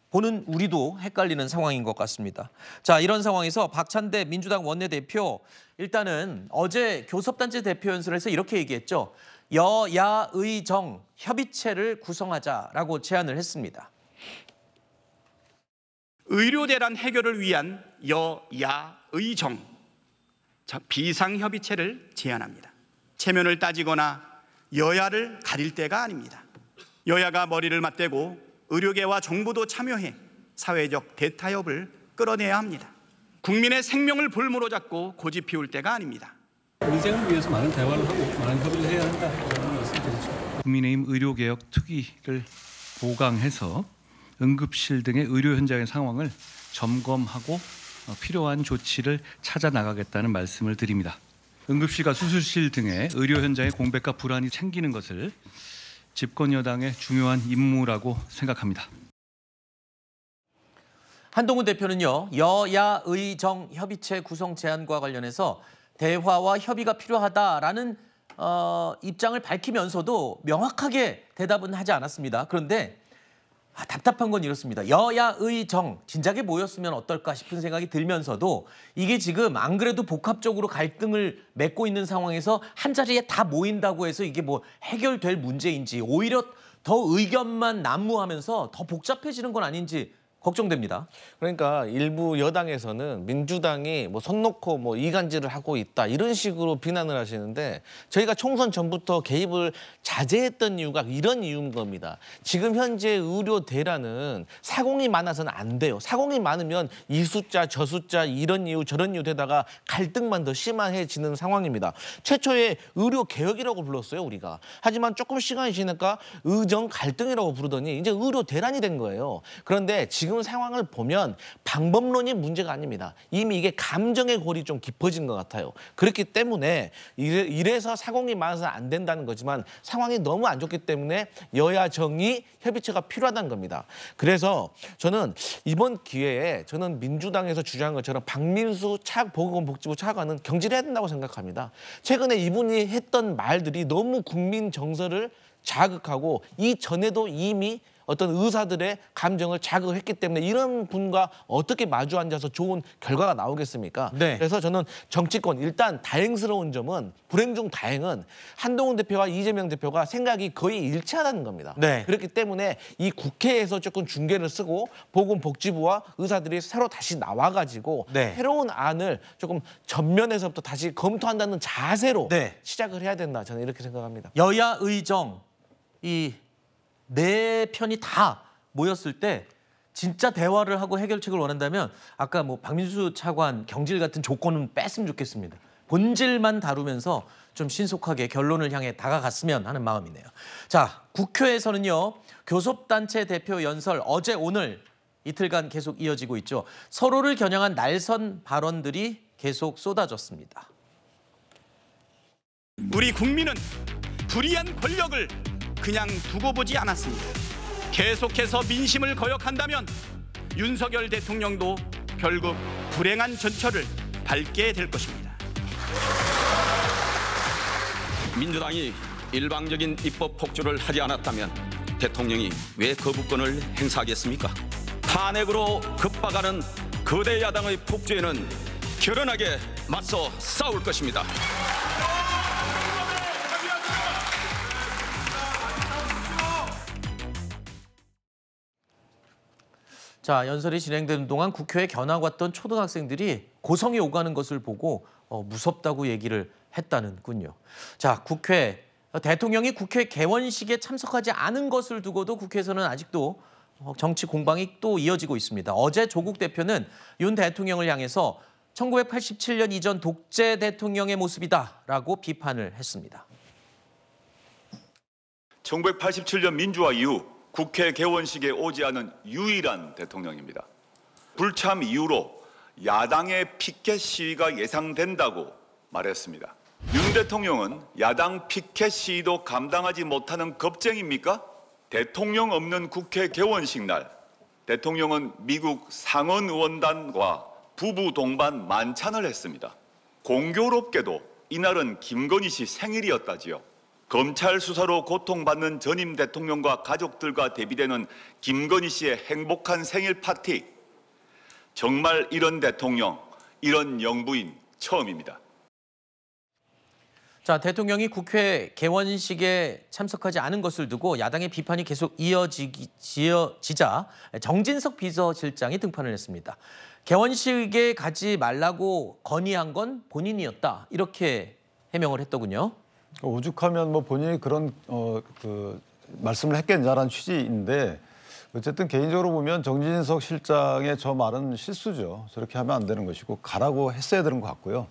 보는 우리도 헷갈리는 상황인 것 같습니다. 자, 이런 상황에서 박찬대 민주당 원내대표 일단은 어제 교섭단체 대표 연설에서 이렇게 얘기했죠. 여야의정 협의체를 구성하자라고 제안을 했습니다.
의료 대란 해결을 위한 여야의정 비상협의체를 제안합니다. 체면을 따지거나 여야를 가릴 때가 아닙니다. 여야가 머리를 맞대고 의료계와 정부도 참여해 사회적 대타협을 끌어내야 합니다. 국민의 생명을 볼모로 잡고 고집 피울 때가 아닙니다.
민생을 위해서 많은 대화를 하고 많은 협의를 해야 한다는 말씀드리죠.
국민의힘 의료개혁 특위를 보강해서 응급실 등의 의료 현장의 상황을 점검하고 필요한 조치를 찾아 나가겠다는 말씀을 드립니다. 응급실과 수술실 등의 의료 현장의 공백과 불안이 생기는 것을 집권 여당의 중요한 임무라고 생각합니다.
한동훈 대표는요. 여야의정 협의체 구성 제안과 관련해서 대화와 협의가 필요하다라는 입장을 밝히면서도 명확하게 대답은 하지 않았습니다. 그런데 답답한 건 이렇습니다. 여야의정 진작에 모였으면 어떨까 싶은 생각이 들면서도 이게 지금 안 그래도 복합적으로 갈등을 맺고 있는 상황에서 한 자리에 다 모인다고 해서 이게 뭐 해결될 문제인지 오히려 더 의견만 난무하면서 더 복잡해지는 건 아닌지 걱정됩니다.
그러니까 일부 여당에서는 민주당이 뭐 손 놓고 뭐 이간질을 하고 있다 이런 식으로 비난을 하시는데 저희가 총선 전부터 개입을 자제했던 이유가 이런 이유인 겁니다. 지금 현재 의료 대란은 사공이 많아서는 안 돼요. 사공이 많으면 이 숫자 저 숫자 이런 이유 저런 이유 되다가 갈등만 더 심해지는 상황입니다. 최초에 의료 개혁이라고 불렀어요 우리가. 하지만 조금 시간이 지나니까 의정 갈등이라고 부르더니 이제 의료 대란이 된 거예요. 그런데 지금 지금 상황을 보면 방법론이 문제가 아닙니다. 이미 이게 감정의 골이 좀 깊어진 것 같아요. 그렇기 때문에 이래서 사공이 많아서 안 된다는 거지만 상황이 너무 안 좋기 때문에 여야 정의 협의체가 필요하다는 겁니다. 그래서 저는 이번 기회에 저는 민주당에서 주장한 것처럼 박민수 보건복지부 차관은 경질해야 된다고 생각합니다. 최근에 이분이 했던 말들이 너무 국민 정서를 자극하고 이전에도 이미 어떤 의사들의 감정을 자극했기 때문에 이런 분과 어떻게 마주 앉아서 좋은 결과가 나오겠습니까? 네. 그래서 저는 정치권 일단 다행스러운 점은 불행 중 다행은 한동훈 대표와 이재명 대표가 생각이 거의 일치하다는 겁니다. 네. 그렇기 때문에 이 국회에서 조금 중개를 쓰고 보건복지부와 의사들이 새로 다시 나와가지고 네. 새로운 안을 조금 전면에서부터 다시 검토한다는 자세로 네. 시작을 해야 된다. 저는 이렇게 생각합니다.
여야 의정 네 편이 다 모였을 때 진짜 대화를 하고 해결책을 원한다면 아까 뭐 박민수 차관 경질 같은 조건은 뺐으면 좋겠습니다. 본질만 다루면서 좀 신속하게 결론을 향해 다가갔으면 하는 마음이네요. 자, 국회에서는요. 교섭단체 대표 연설 어제 오늘 이틀간 계속 이어지고 있죠. 서로를 겨냥한 날선 발언들이 계속 쏟아졌습니다.
우리 국민은 불의한 권력을 그냥 두고 보지 않았습니다. 계속해서 민심을 거역한다면 윤석열 대통령도 결국 불행한 전철을 밟게 될 것입니다.
민주당이 일방적인 입법 폭주를 하지 않았다면 대통령이 왜 거부권을 행사하겠습니까? 탄핵으로 급박하는 거대 야당의 폭주에는 결연하게 맞서 싸울 것입니다.
자, 연설이 진행되는 동안 국회에 견학 왔던 초등학생들이 고성이 오가는 것을 보고 무섭다고 얘기를 했다는군요. 자, 국회 대통령이 국회 개원식에 참석하지 않은 것을 두고도 국회에서는 아직도 정치 공방이 또 이어지고 있습니다. 어제 조국 대표는 윤 대통령을 향해서 1987년 이전 독재 대통령의 모습이다라고 비판을 했습니다.
1987년 민주화 이후 국회 개원식에 오지 않은 유일한 대통령입니다. 불참 이후로 야당의 피켓 시위가 예상된다고 말했습니다. 윤 대통령은 야당 피켓 시위도 감당하지 못하는 겁쟁입니까? 대통령 없는 국회 개원식 날 대통령은 미국 상원 의원단과 부부 동반 만찬을 했습니다. 공교롭게도 이날은 김건희 씨 생일이었다지요. 검찰 수사로 고통받는 전임 대통령과 가족들과 대비되는 김건희 씨의 행복한 생일 파티. 정말 이런 대통령, 이런 영부인 처음입니다.
자, 대통령이 국회 개원식에 참석하지 않은 것을 두고 야당의 비판이 계속 이어지자 정진석 비서실장이 등판을 했습니다. 개원식에 가지 말라고 건의한 건 본인이었다. 이렇게 해명을 했더군요.
오죽하면 뭐 본인이 그런 말씀을 했겠냐라는 취지인데 어쨌든 개인적으로 보면 정진석 실장의 저 말은 실수죠. 저렇게 하면 안 되는 것이고 가라고 했어야 되는 것 같고요.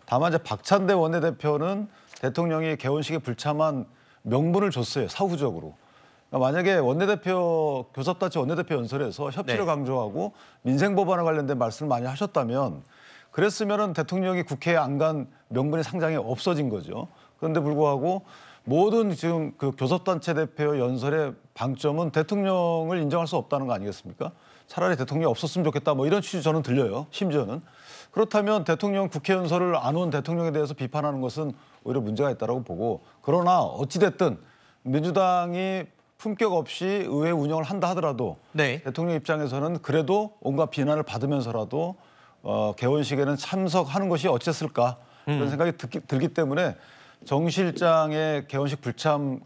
다만 이제 박찬대 원내대표는 대통령이 개원식에 불참한 명분을 줬어요. 사후적으로. 그러니까 만약에 교섭단체 원내대표 연설에서 협치를 강조하고 민생법안에 관련된 말씀을 많이 하셨다면 그랬으면은 대통령이 국회에 안 간 명분이 상당히 없어진 거죠. 그런데 불구하고 모든 지금 그 교섭단체 대표 연설의 방점은 대통령을 인정할 수 없다는 거 아니겠습니까? 차라리 대통령이 없었으면 좋겠다 뭐 이런 취지 저는 들려요. 심지어는. 그렇다면 대통령 국회 연설을 안 온 대통령에 대해서 비판하는 것은 오히려 문제가 있다고 보고 그러나 어찌됐든 민주당이 품격 없이 의회 운영을 한다 하더라도 대통령 입장에서는 그래도 온갖 비난을 받으면서라도 개원식에는 참석하는 것이 어쨌을까 그런 생각이 들기 때문에 정 실장의 개원식 불참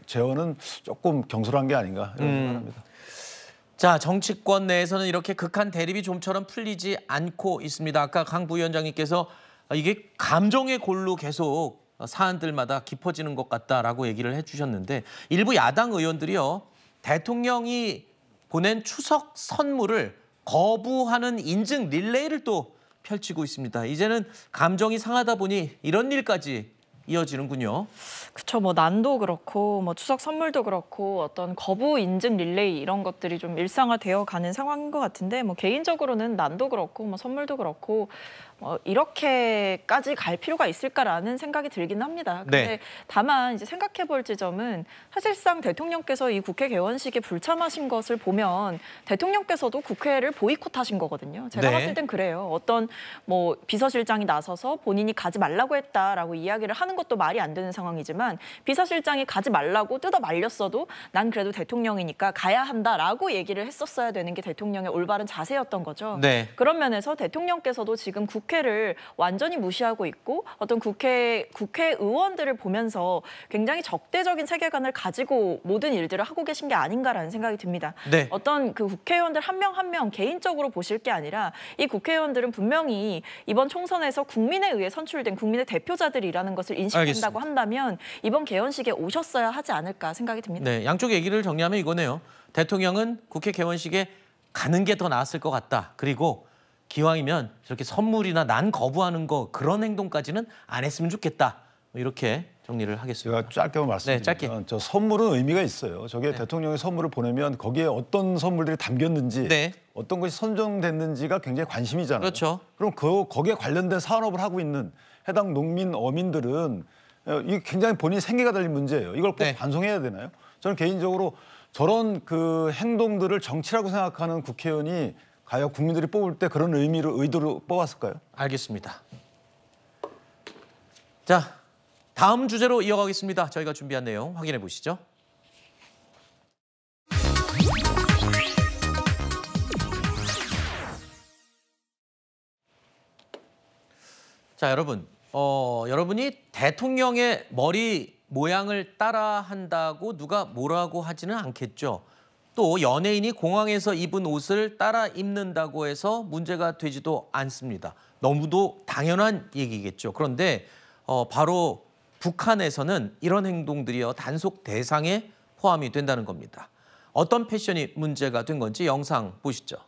제언은 조금 경솔한 게 아닌가 이런 생각합니다.
자, 정치권 내에서는 이렇게 극한 대립이 좀처럼 풀리지 않고 있습니다. 아까 강 부위원장님께서 이게 감정의 골로 계속 사안들마다 깊어지는 것 같다라고 얘기를 해주셨는데 일부 야당 의원들이요. 대통령이 보낸 추석 선물을 거부하는 인증 릴레이를 또 펼치고 있습니다. 이제는 감정이 상하다 보니 이런 일까지 이어지는군요.
그렇죠. 뭐 난도 그렇고 뭐 추석 선물도 그렇고 어떤 거부 인증 릴레이 이런 것들이 좀 일상화되어 가는 상황인 것 같은데 뭐 개인적으로는 난도 그렇고 뭐 선물도 그렇고 이렇게까지 갈 필요가 있을까라는 생각이 들긴 합니다. 근데
네.
다만 이제 생각해 볼 지점은 사실상 대통령께서 이 국회 개원식에 불참하신 것을 보면 대통령께서도 국회를 보이콧하신 거거든요. 제가
네.
봤을 땐 그래요. 어떤 뭐 비서실장이 나서서 본인이 가지 말라고 했다라고 이야기를 하는 것도 말이 안 되는 상황이지만 비서실장이 가지 말라고 뜯어 말렸어도 난 그래도 대통령이니까 가야 한다라고 얘기를 했었어야 되는 게 대통령의 올바른 자세였던 거죠.
네.
그런 면에서 대통령께서도 지금 국회를 완전히 무시하고 있고 어떤 국회의원들을 보면서 굉장히 적대적인 세계관을 가지고 모든 일들을 하고 계신 게 아닌가라는 생각이 듭니다.
네.
어떤 그 국회의원들 한 명 한 명 개인적으로 보실 게 아니라 이 국회의원들은 분명히 이번 총선에서 국민에 의해 선출된 국민의 대표자들이라는 것을 인식한다고 한다면 이번 개원식에 오셨어야 하지 않을까 생각이 듭니다.
네, 양쪽 얘기를 정리하면 이거네요. 대통령은 국회 개원식에 가는 게 더 나았을 것 같다. 그리고 기왕이면 저렇게 선물이나 난 거부하는 거 그런 행동까지는 안 했으면 좋겠다. 이렇게 정리를 하겠습니다.
제가 짧게만 말씀드리면
네, 짧게.
저 선물은 의미가 있어요. 저게 대통령의 선물을 보내면 거기에 어떤 선물들이 담겼는지
네.
어떤 것이 선정됐는지가 굉장히 관심이잖아요.
그렇죠.
그럼 거기에 관련된 산업을 하고 있는 해당 농민, 어민들은 이게 굉장히 본인 생계가 달린 문제예요. 이걸 꼭 반송해야 되나요? 저는 개인적으로 저런 그 행동들을 정치라고 생각하는 국회의원이 과연 국민들이 뽑을 때 그런 의도로 뽑았을까요?
알겠습니다. 자, 다음 주제로 이어가겠습니다. 저희가 준비한 내용 확인해 보시죠. 자, 여러분. 여러분이 대통령의 머리 모양을 따라한다고 누가 뭐라고 하지는 않겠죠. 또 연예인이 공항에서 입은 옷을 따라 입는다고 해서 문제가 되지도 않습니다. 너무도 당연한 얘기겠죠. 그런데 바로 북한에서는 이런 행동들이요 단속 대상에 포함이 된다는 겁니다. 어떤 패션이 문제가 된 건지 영상 보시죠.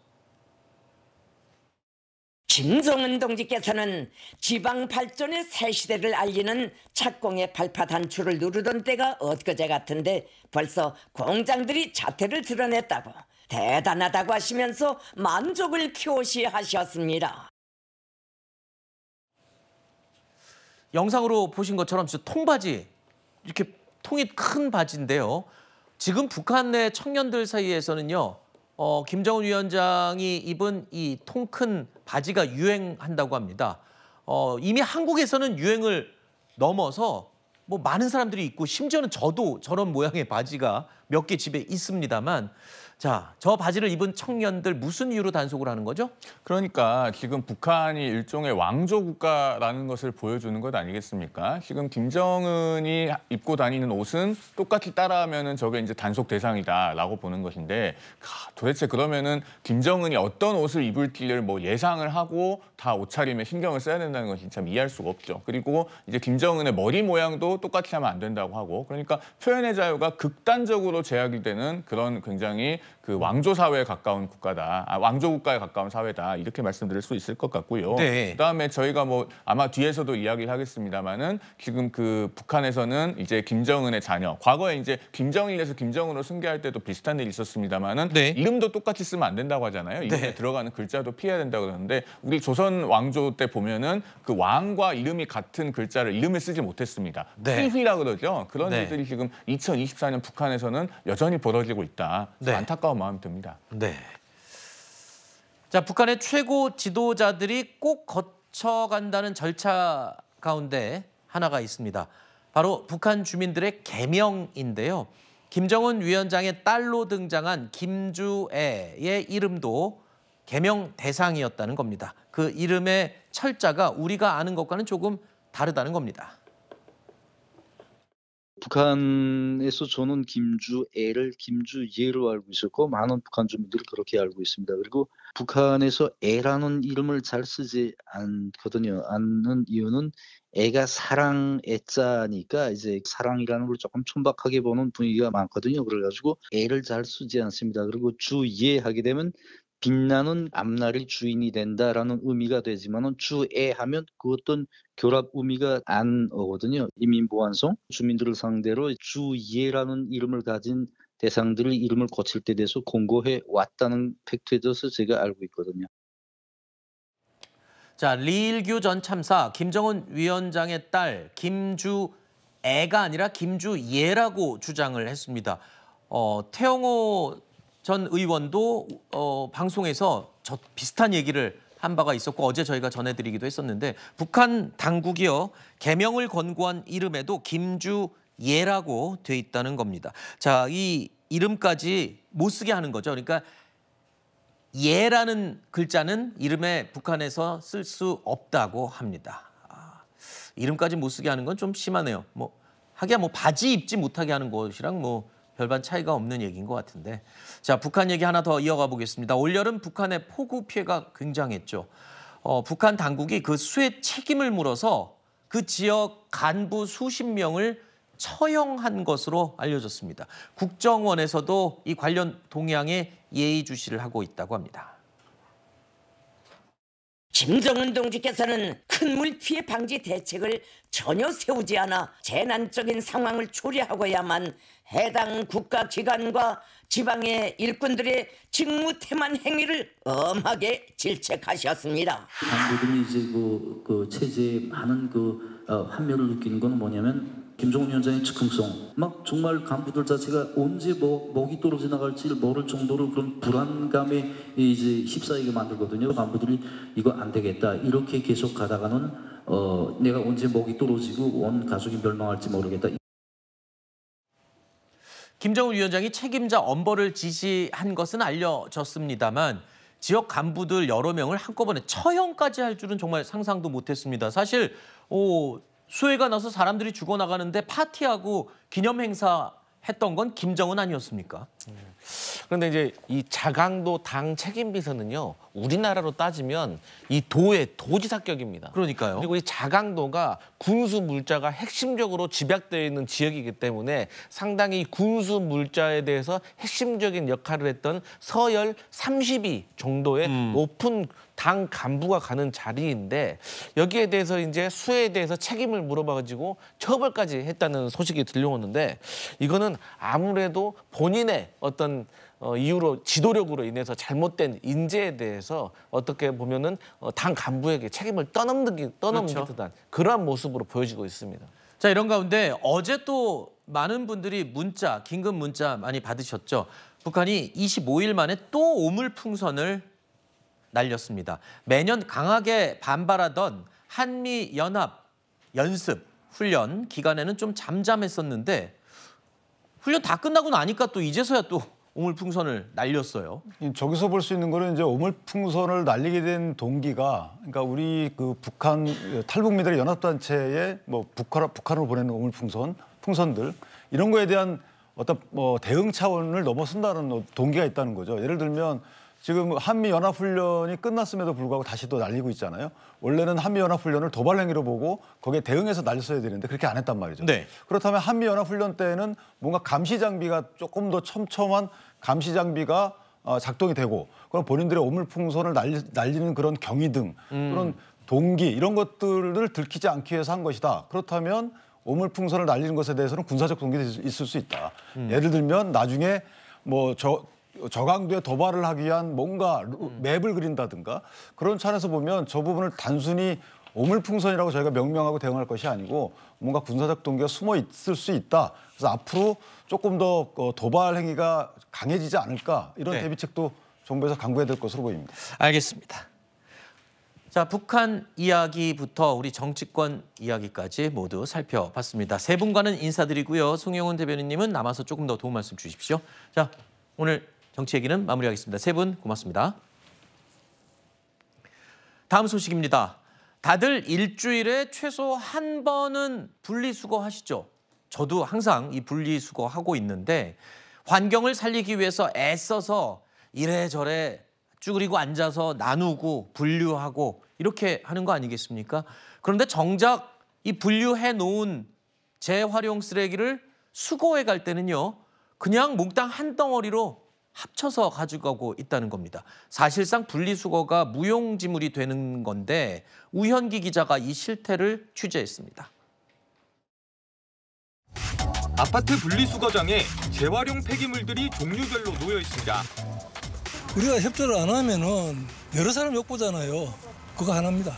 김정은 동지께서는 지방 발전의 새 시대를 알리는 착공의 발파 단추를 누르던 때가 엊그제 같은데 벌써 공장들이 자태를 드러냈다고 대단하다고 하시면서 만족을 표시하셨습니다.
영상으로 보신 것처럼 진짜 통바지, 이렇게 통이 큰 바지인데요. 지금 북한 내 청년들 사이에서는요. 김정은 위원장이 입은 이 통 큰 바지가 유행한다고 합니다. 이미 한국에서는 유행을 넘어서 뭐 많은 사람들이 입고 심지어는 저도 저런 모양의 바지가 몇 개 집에 있습니다만 자, 저 바지를 입은 청년들 무슨 이유로 단속을 하는 거죠?
그러니까 지금 북한이 일종의 왕조 국가라는 것을 보여주는 것 아니겠습니까? 지금 김정은이 입고 다니는 옷은 똑같이 따라하면은 저게 이제 단속 대상이다라고 보는 것인데 도대체 그러면은 김정은이 어떤 옷을 입을지를 뭐 예상을 하고 다 옷차림에 신경을 써야 된다는 것이 참 이해할 수가 없죠. 그리고 이제 김정은의 머리 모양도 똑같이 하면 안 된다고 하고 그러니까 표현의 자유가 극단적으로 제약이 되는 그런 굉장히 그 왕조 사회에 가까운 국가다, 왕조 국가에 가까운 사회다 이렇게 말씀드릴 수 있을 것 같고요.
네.
그다음에 저희가 뭐 아마 뒤에서도 이야기를 하겠습니다만은 지금 그 북한에서는 이제 김정은의 자녀, 과거에 이제 김정일에서 김정은으로 승계할 때도 비슷한 일이 있었습니다만은 이름도 똑같이 쓰면 안 된다고 하잖아요. 이름에 들어가는 글자도 피해야 된다고 그러는데 우리 조선 왕조 때 보면은 그 왕과 이름이 같은 글자를 이름에 쓰지 못했습니다. 희휘라 그러죠. 그런 일들이 지금 2024년 북한에서는 여전히 벌어지고 있다. 안타까운 마음이 듭니다.
네. 자, 북한의 최고 지도자들이 꼭 거쳐간다는 절차 가운데 하나가 있습니다. 바로 북한 주민들의 계명인데요. 김정은 위원장의 딸로 등장한 김주애의 이름도 계명 대상이었다는 겁니다. 그 이름의 철자가 우리가 아는 것과는 조금 다르다는 겁니다.
북한에서 저는 김주애를 김주예로 알고 있었고 많은 북한 주민들이 그렇게 알고 있습니다. 그리고 북한에서 애라는 이름을 잘 쓰지 않는 이유는 애가 사랑 애자니까 이제 사랑이라는 걸 조금 촌박하게 보는 분위기가 많거든요. 그래가지고 애를 잘 쓰지 않습니다. 그리고 주예 하게 되면 빛나는 앞날의 주인이 된다라는 의미가 되지만은 주애 하면 그 어떤 결합 의미가 안 오거든요. 이민보완성 주민들을 상대로 주예라는 이름을 가진 대상들의 이름을 거칠 때 대해서 공고해 왔다는 팩트에 대해서 제가 알고 있거든요.
자, 리일규 전 참사 김정은 위원장의 딸 김주애가 아니라 김주예라고 주장을 했습니다. 태영호 전 의원도 방송에서 비슷한 얘기를 한 바가 있었고 어제 저희가 전해드리기도 했었는데 북한 당국이요 개명을 권고한 이름에도 김주예라고 돼 있다는 겁니다. 자, 이 이름까지 못 쓰게 하는 거죠. 그러니까 예라는 글자는 이름에 북한에서 쓸 수 없다고 합니다. 이름까지 못 쓰게 하는 건 좀 심하네요. 하기야 바지 입지 못하게 하는 것이랑 별반 차이가 없는 얘기인 것 같은데. 자, 북한 얘기 하나 더 이어가 보겠습니다. 올여름 북한의 폭우 피해가 굉장했죠. 북한 당국이 그 수해 책임을 물어서 그 지역 간부 수십 명을 처형한 것으로 알려졌습니다. 국정원에서도 이 관련 동향에 예의주시를 하고 있다고 합니다.
김정은 동지께서는 큰 물 피해 방지 대책을 전혀 세우지 않아 재난적인 상황을 초래하고야만 해당 국가기관과 지방의 일꾼들의 직무태만 행위를 엄하게 질책하셨습니다.
간부들이 이제 그 체제에 많은 환멸을 느끼는 건 뭐냐면 김정은 위원장의 즉흥성, 막 정말 간부들 자체가 언제 목이 떨어져 나갈지 모를 정도로 그런 불안감에 이제 휩싸이게 만들거든요. 간부들이 이거 안 되겠다 이렇게 계속 가다가는 내가 언제 목이 떨어지고 온 가족이 멸망할지 모르겠다.
김정은 위원장이 책임자 엄벌을 지시한 것은 알려졌습니다만 지역 간부들 여러 명을 한꺼번에 처형까지 할 줄은 정말 상상도 못했습니다. 사실 수해가 나서 사람들이 죽어나가는데 파티하고 기념행사 했던 건 김정은 아니었습니까?
그런데 이제 이 자강도 당 책임비서는요, 우리나라로 따지면 이 도의 도지사격입니다.
그러니까요.
그리고 이 자강도가 군수 물자가 핵심적으로 집약되어 있는 지역이기 때문에 상당히 군수 물자에 대해서 핵심적인 역할을 했던 서열 30위 정도의 높은 당 간부가 가는 자리인데 여기에 대해서 이제 수해에 대해서 책임을 물어봐가지고 처벌까지 했다는 소식이 들려오는데 이거는 아무래도 본인의 어떤 이유로 지도력으로 인해서 잘못된 인재에 대해서 어떻게 보면은 당 간부에게 책임을 떠넘긴 듯한 그러한 모습으로 보여지고 있습니다.
자, 이런 가운데 어제 또 많은 분들이 긴급 문자 많이 받으셨죠. 북한이 25일 만에 또 오물풍선을 날렸습니다. 매년 강하게 반발하던 한미연합 연습, 훈련 기간에는 좀 잠잠했었는데 훈련 다 끝나고 나니까 또 이제서야 또 오물풍선을 날렸어요.
저기서 볼 수 있는 거는 이제 오물풍선을 날리게 된 동기가 그러니까 우리 그 북한 탈북민들의 연합단체에 북한으로 보내는 풍선들 이런 거에 대한 어떤 대응 차원을 넘어선다는 동기가 있다는 거죠. 예를 들면 지금 한미연합훈련이 끝났음에도 불구하고 다시 또 날리고 있잖아요. 원래는 한미연합훈련을 도발 행위로 보고 거기에 대응해서 날렸어야 되는데 그렇게 안 했단 말이죠.
네.
그렇다면 한미연합훈련 때에는 뭔가 감시 장비가 조금 더 촘촘한 감시 장비가 작동이 되고 그럼 본인들의 오물풍선을 날리는 그런 경위 등 그런 동기 이런 것들을 들키지 않기 위해서 한 것이다. 그렇다면 오물풍선을 날리는 것에 대해서는 군사적 동기도 있을 수 있다. 예를 들면 나중에 저강도에 도발을 하기 위한 뭔가 맵을 그린다든가 그런 차원에서 보면 저 부분을 단순히 오물풍선이라고 저희가 명명하고 대응할 것이 아니고 뭔가 군사적 동기가 숨어 있을 수 있다. 그래서 앞으로 조금 더 도발 행위가 강해지지 않을까 이런 대비책도 정부에서 강구해야 될 것으로 보입니다.
알겠습니다. 자, 북한 이야기부터 우리 정치권 이야기까지 모두 살펴봤습니다. 세 분과는 인사드리고요. 송영훈 대변인님은 남아서 조금 더 도움 말씀 주십시오. 자, 오늘 정치 얘기는 마무리하겠습니다. 세 분 고맙습니다. 다음 소식입니다. 다들 일주일에 최소 한 번은 분리수거 하시죠? 저도 항상 이 분리수거 하고 있는데 환경을 살리기 위해서 애써서 이래저래 쭈그리고 앉아서 나누고 분류하고 이렇게 하는 거 아니겠습니까? 그런데 정작 이 분류해 놓은 재활용 쓰레기를 수거해 갈 때는요. 그냥 몽땅 한 덩어리로 합쳐서 가져가고 있다는 겁니다. 사실상 분리수거가 무용지물이 되는 건데 우현기 기자가 이 실태를 취재했습니다.
아파트 분리수거장에 재활용 폐기물들이 종류별로 놓여 있습니다.
우리가 협조를 안 하면은 여러 사람 욕보잖아요. 그거 하나입니다.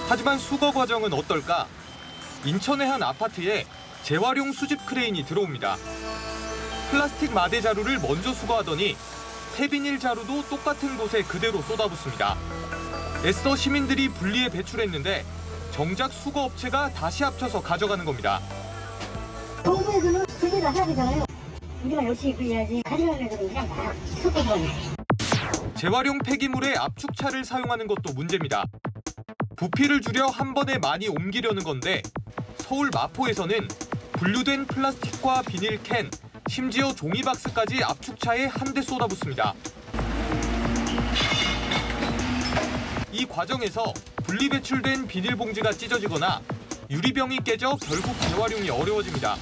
하지만 수거 과정은 어떨까? 인천의 한 아파트에 재활용 수집 크레인이 들어옵니다. 플라스틱 마대 자루를 먼저 수거하더니 폐비닐 자루도 똑같은 곳에 그대로 쏟아붓습니다. 애써 시민들이 분리해 배출했는데 정작 수거업체가 다시 합쳐서 가져가는 겁니다.
정부에서는 분리를 해야 되잖아요. 우리가 열심히 분리해야지. 가져가는 애들은 그냥 막 섞어버려요.
재활용 폐기물에 압축차를 사용하는 것도 문제입니다. 부피를 줄여 한 번에 많이 옮기려는 건데 서울 마포에서는 분류된 플라스틱과 비닐 캔, 심지어 종이박스까지 압축차에 한 대 쏟아붓습니다. 이 과정에서 분리배출된 비닐봉지가 찢어지거나 유리병이 깨져 결국 재활용이 어려워집니다.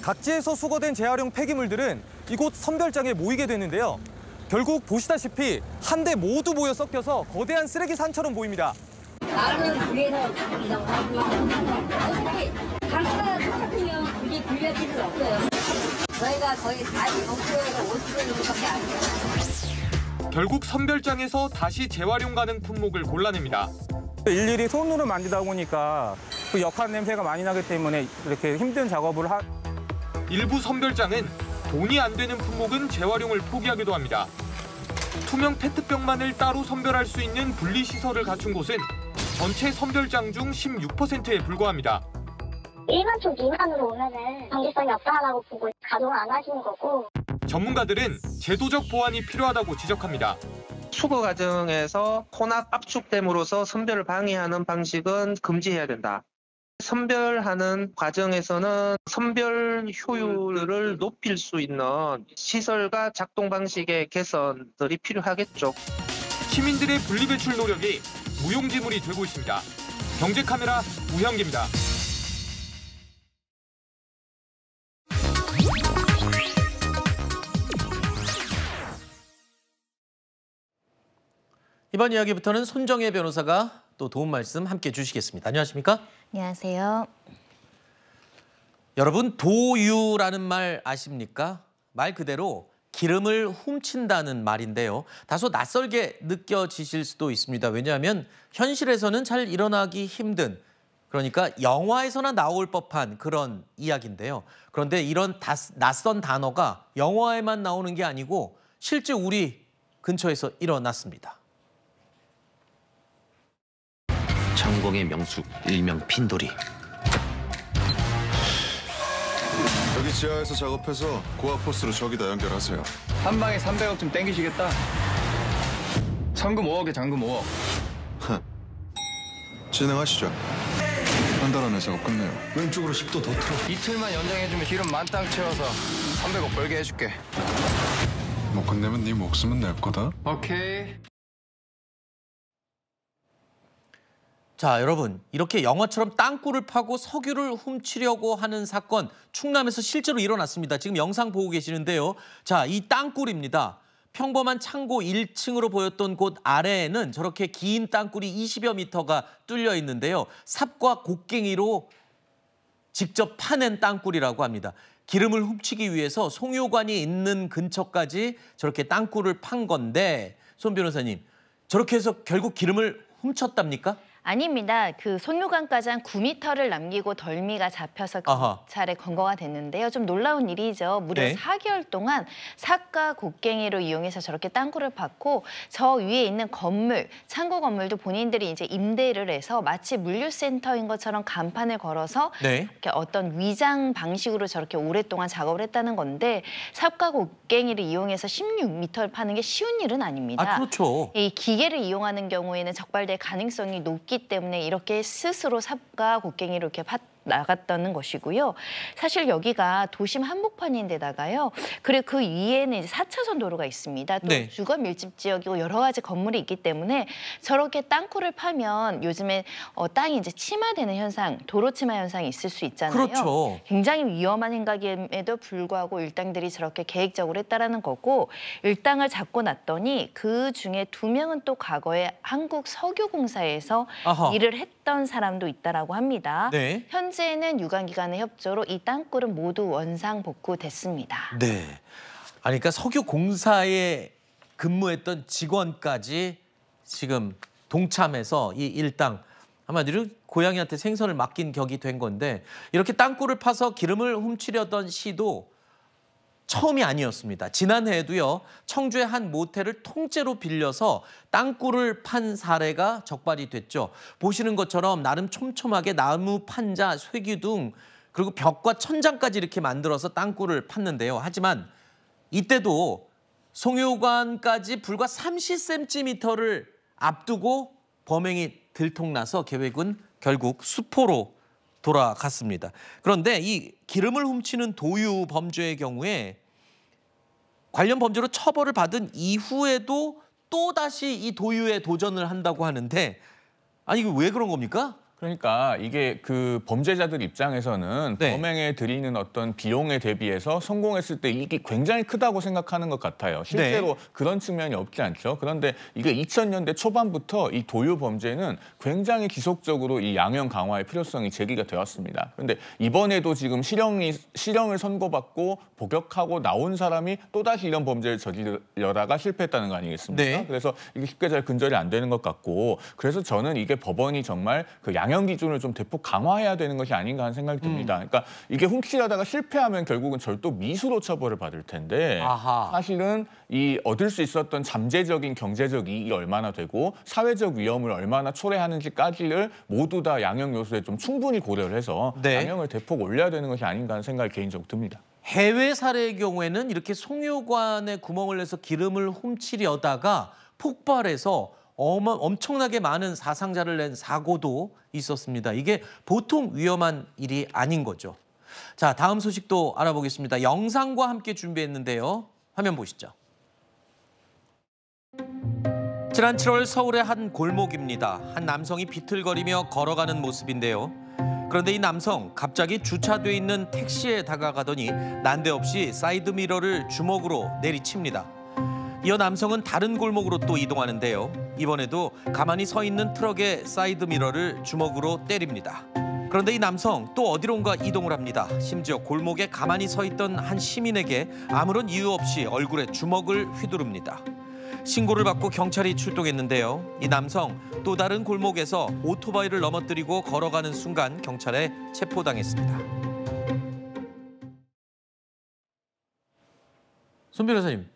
각지에서 수거된 재활용 폐기물들은 이곳 선별장에 모이게 되는데요. 결국 보시다시피 한 대 모두 모여 섞여서 거대한 쓰레기 산처럼 보입니다.
나는 위에서 이라고 하고 어차피 강사 똑같으면 그게 분리할 필요 없어요. 저희가 거의 45%에서 50% 정도밖에 안 돼요.
결국 선별장에서 다시 재활용 가능 품목을 골라냅니다.
일일이 손으로 만지다 보니까 그 역한 냄새가 많이 나기 때문에 이렇게 힘든 작업을
일부 선별장은 돈이 안 되는 품목은 재활용을 포기하기도 합니다. 투명 페트병만을 따로 선별할 수 있는 분리시설을 갖춘 곳은 전체 선별장 중 16%에 불과합니다.
1만 초 미만으로 오면은 경제성이 없다라고 보고 가동을 안 하시는 거고.
전문가들은 제도적 보완이 필요하다고 지적합니다.
수거 과정에서 혼합 압축됨으로써 선별을 방해하는 방식은 금지해야 된다. 선별하는 과정에서는 선별 효율을 높일 수 있는 시설과 작동 방식의 개선들이 필요하겠죠.
시민들의 분리배출 노력이 무용지물이 되고 있습니다. 경제카메라 우현기입니다.
이번 이야기부터는 손정혜 변호사가 또 도움 말씀 함께 주시겠습니다. 안녕하십니까?
안녕하세요.
여러분, 도유라는 말 아십니까? 말 그대로 기름을 훔친다는 말인데요. 다소 낯설게 느껴지실 수도 있습니다. 왜냐하면 현실에서는 잘 일어나기 힘든, 그러니까 영화에서나 나올 법한 그런 이야기인데요. 그런데 이런 낯선 단어가 영화에만 나오는 게 아니고 실제 우리 근처에서 일어났습니다.
천공의 명수, 일명 핀돌이.
여기 지하에서 작업해서 고압포스로 저기다 연결하세요.
한 방에 300억 좀 땡기시겠다. 성금 5억에 잔금 5억.
진행하시죠. 한 달 안에 작업 끝내요.
왼쪽으로 10도 더 틀어. 이틀만 연장해주면 기름 만땅 채워서 300억 벌게 해줄게.
못 끝내면 네 목숨은 낼 거다.
오케이.
자, 여러분, 이렇게 영화처럼 땅굴을 파고 석유를 훔치려고 하는 사건 충남에서 실제로 일어났습니다. 지금 영상 보고 계시는데요. 자, 이 땅굴입니다. 평범한 창고 1층으로 보였던 곳 아래에는 저렇게 긴 땅굴이 20여 미터가 뚫려 있는데요. 삽과 곡괭이로 직접 파낸 땅굴이라고 합니다. 기름을 훔치기 위해서 송유관이 있는 근처까지 저렇게 땅굴을 판 건데, 손 변호사님, 저렇게 해서 결국 기름을 훔쳤답니까?
아닙니다. 그 송유관까지 한 9m를 남기고 덜미가 잡혀서 경찰에 검거가 됐는데요. 좀 놀라운 일이죠. 무려
네.
4개월 동안 삽과 곡괭이로 이용해서 저렇게 땅굴을 팠고 저 위에 있는 건물, 창고 건물도 본인들이 이제 임대를 해서 마치 물류센터인 것처럼 간판을 걸어서
네.
이렇게 어떤 위장 방식으로 저렇게 오랫동안 작업을 했다는 건데 삽과 곡괭이를 이용해서 16m를 파는 게 쉬운 일은 아닙니다.
아, 그렇죠.
이 기계를 이용하는 경우에는 적발될 가능성이 높기 때문에 이렇게 스스로 삽과 곡괭이로 이렇게 나갔다는 것이고요. 사실 여기가 도심 한복판인데다가요. 그리고 그 위에는 이제 4차선 도로가 있습니다. 또
네.
주거 밀집 지역이고 여러 가지 건물이 있기 때문에 저렇게 땅굴을 파면 요즘에 땅이 이제 침하되는 현상, 도로 침하 현상이 있을 수 있잖아요.
그렇죠.
굉장히 위험한 행각임에도 불구하고 일당들이 저렇게 계획적으로 했다라는 거고 일당을 잡고 났더니 그 중에 2명은 또 과거에 한국석유공사에서
아하.
일을 했던 사람도 있다라고 합니다.
네.
현재는 유관기관의 협조로 이 땅굴은 모두 원상복구됐습니다.
네. 아니, 그러니까 석유공사에 근무했던 직원까지 지금 동참해서 이 일당 한마디로 고양이한테 생선을 맡긴 격이 된 건데 이렇게 땅굴을 파서 기름을 훔치려던 시도 처음이 아니었습니다. 지난해에도요. 청주의 한 모텔을 통째로 빌려서 땅굴을 판 사례가 적발이 됐죠. 보시는 것처럼 나름 촘촘하게 나무 판자, 쇠기둥 그리고 벽과 천장까지 이렇게 만들어서 땅굴을 팠는데요. 하지만 이때도 송유관까지 불과 30cm를 앞두고 범행이 들통나서 계획은 결국 수포로 돌아갔습니다. 그런데 이 기름을 훔치는 도유 범죄의 경우에 관련 범죄로 처벌을 받은 이후에도 또다시 이 도유에 도전을 한다고 하는데 아니 이거 왜 그런 겁니까?
그러니까 이게 그 범죄자들 입장에서는
네.
범행에 들이는 어떤 비용에 대비해서 성공했을 때 이익이 굉장히 크다고 생각하는 것 같아요. 실제로
네.
그런 측면이 없지 않죠. 그런데 이게 2000년대 초반부터 이 도유 범죄는 굉장히 지속적으로 이 양형 강화의 필요성이 제기가 되었습니다. 그런데 이번에도 지금 실형을 선고받고 복역하고 나온 사람이 또다시 이런 범죄를 저지르려다가 실패했다는 거 아니겠습니까?
네.
그래서 이게 쉽게 잘 근절이 안 되는 것 같고 그래서 저는 이게 법원이 정말 그 양형 기준을 좀 대폭 강화해야 되는 것이 아닌가 하는 생각이 듭니다. 그러니까 이게 훔치려다가 실패하면 결국은 절도 미수로 처벌을 받을 텐데
아하.
사실은 이 얻을 수 있었던 잠재적인 경제적 이익이 얼마나 되고 사회적 위험을 얼마나 초래하는지까지를 모두 다 양형 요소에 좀 충분히 고려를 해서
네.
양형을 대폭 올려야 되는 것이 아닌가 하는 생각이 개인적으로 듭니다.
해외 사례의 경우에는 이렇게 송유관에 구멍을 내서 기름을 훔치려다가 폭발해서 엄청나게 많은 사상자를 낸 사고도 있었습니다. 이게 보통 위험한 일이 아닌 거죠. 자, 다음 소식도 알아보겠습니다. 영상과 함께 준비했는데요. 화면 보시죠. 지난 7월 서울의 한 골목입니다. 한 남성이 비틀거리며 걸어가는 모습인데요. 그런데 이 남성 갑자기 주차돼 있는 택시에 다가가더니 난데없이 사이드미러를 주먹으로 내리칩니다. 이어 남성은 다른 골목으로 또 이동하는데요. 이번에도 가만히 서 있는 트럭의 사이드미러를 주먹으로 때립니다. 그런데 이 남성 또 어디론가 이동을 합니다. 심지어 골목에 가만히 서 있던 한 시민에게 아무런 이유 없이 얼굴에 주먹을 휘두릅니다. 신고를 받고 경찰이 출동했는데요. 이 남성 또 다른 골목에서 오토바이를 넘어뜨리고 걸어가는 순간 경찰에 체포당했습니다. 손 변호사님,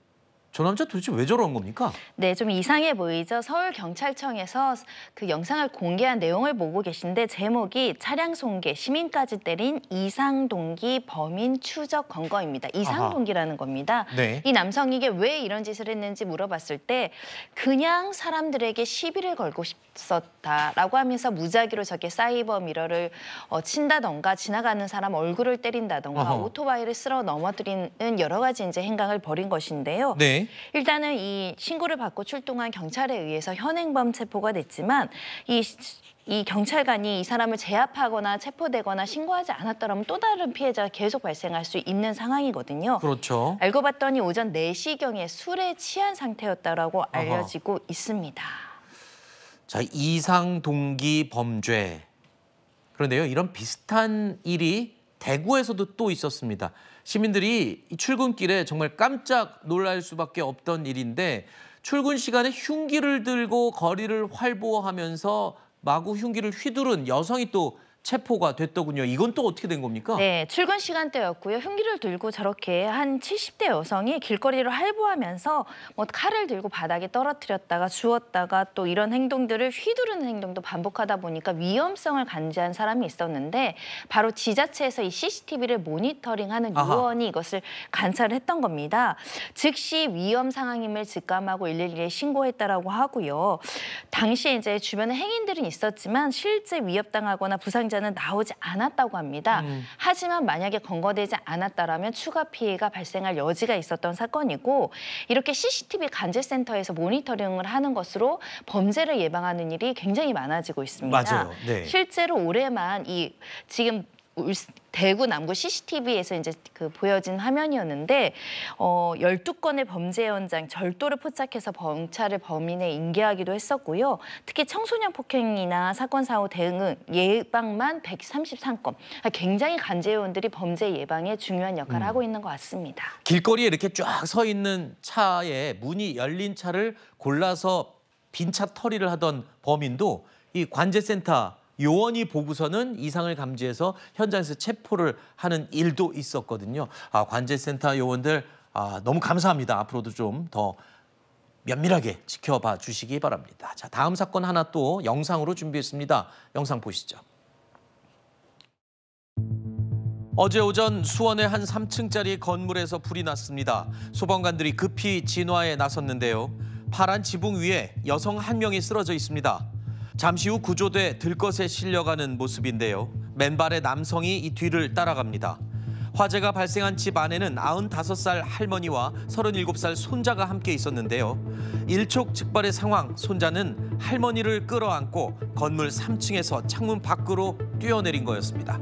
저 남자 도대체 왜 저런 겁니까?
네, 좀 이상해 보이죠? 서울경찰청에서 그 영상을 공개한 내용을 보고 계신데 제목이 차량 손괴, 시민까지 때린 이상동기 범인 추적 검거입니다. 이상동기라는 겁니다.
네.
이 남성에게 왜 이런 짓을 했는지 물어봤을 때 그냥 사람들에게 시비를 걸고 싶었다라고 하면서 무작위로 저렇게 사이버 미러를 친다던가 지나가는 사람 얼굴을 때린다던가 오토바이를 쓸어 넘어뜨리는 여러 가지 이제 행각을 벌인 것인데요.
네.
일단은 이 신고를 받고 출동한 경찰에 의해서 현행범 체포가 됐지만 이 경찰관이 이 사람을 제압하거나 체포되거나 신고하지 않았더라면 또 다른 피해자가 계속 발생할 수 있는 상황이거든요.
그렇죠.
알고 봤더니 오전 4시경에 술에 취한 상태였다라고 알려지고 있습니다.
자, 이상동기 범죄. 그런데요, 이런 비슷한 일이 대구에서도 또 있었습니다. 시민들이 이 출근길에 정말 깜짝 놀랄 수밖에 없던 일인데 출근 시간에 흉기를 들고 거리를 활보하면서 마구 흉기를 휘두른 여성이 또 체포가 됐더군요. 이건 또 어떻게 된 겁니까?
네, 출근 시간대였고요. 흉기를 들고 저렇게 한 70대 여성이 길거리를 활보하면서 뭐 칼을 들고 바닥에 떨어뜨렸다가 주웠다가 또 이런 행동들을 휘두르는 행동도 반복하다 보니까 위험성을 간지한 사람이 있었는데 바로 지자체에서 이 CCTV를 모니터링하는 요원이 이것을 관찰을 했던 겁니다. 즉시 위험 상황임을 직감하고 112에 신고했다라고 하고요. 당시에 이제 주변에 행인들은 있었지만 실제 위협당하거나 부상자 피해자는 나오지 않았다고 합니다. 하지만 만약에 검거되지 않았다라면 추가 피해가 발생할 여지가 있었던 사건이고 이렇게 CCTV 관제센터에서 모니터링을 하는 것으로 범죄를 예방하는 일이 굉장히 많아지고 있습니다.
맞아요. 네.
실제로 올해만 지금 대구 남구 CCTV에서 이제 보여진 화면이었는데 12건의 범죄 현장 절도를 포착해서 경찰을 범인에 인계하기도 했었고요. 특히 청소년 폭행이나 사건 사고 대응 예방만 133건. 굉장히 관제요원들이 범죄 예방에 중요한 역할을 하고 있는 것 같습니다.
길거리에 이렇게 쫙 서 있는 차에 문이 열린 차를 골라서 빈 차 처리를 하던 범인도 이 관제센터 요원이 보고서는 이상을 감지해서 현장에서 체포를 하는 일도 있었거든요. 관제센터 요원들 너무 감사합니다. 앞으로도 좀 더 면밀하게 지켜봐 주시기 바랍니다. 자, 다음 사건 하나 또 영상으로 준비했습니다. 영상 보시죠. 어제 오전 수원의 한 3층짜리 건물에서 불이 났습니다. 소방관들이 급히 진화에 나섰는데요. 파란 지붕 위에 여성 한 명이 쓰러져 있습니다. 잠시 후 구조돼 들것에 실려가는 모습인데요. 맨발의 남성이 이 뒤를 따라갑니다. 화재가 발생한 집 안에는 95살 할머니와 37살 손자가 함께 있었는데요. 일촉즉발의 상황, 손자는 할머니를 끌어안고 건물 3층에서 창문 밖으로 뛰어내린 거였습니다.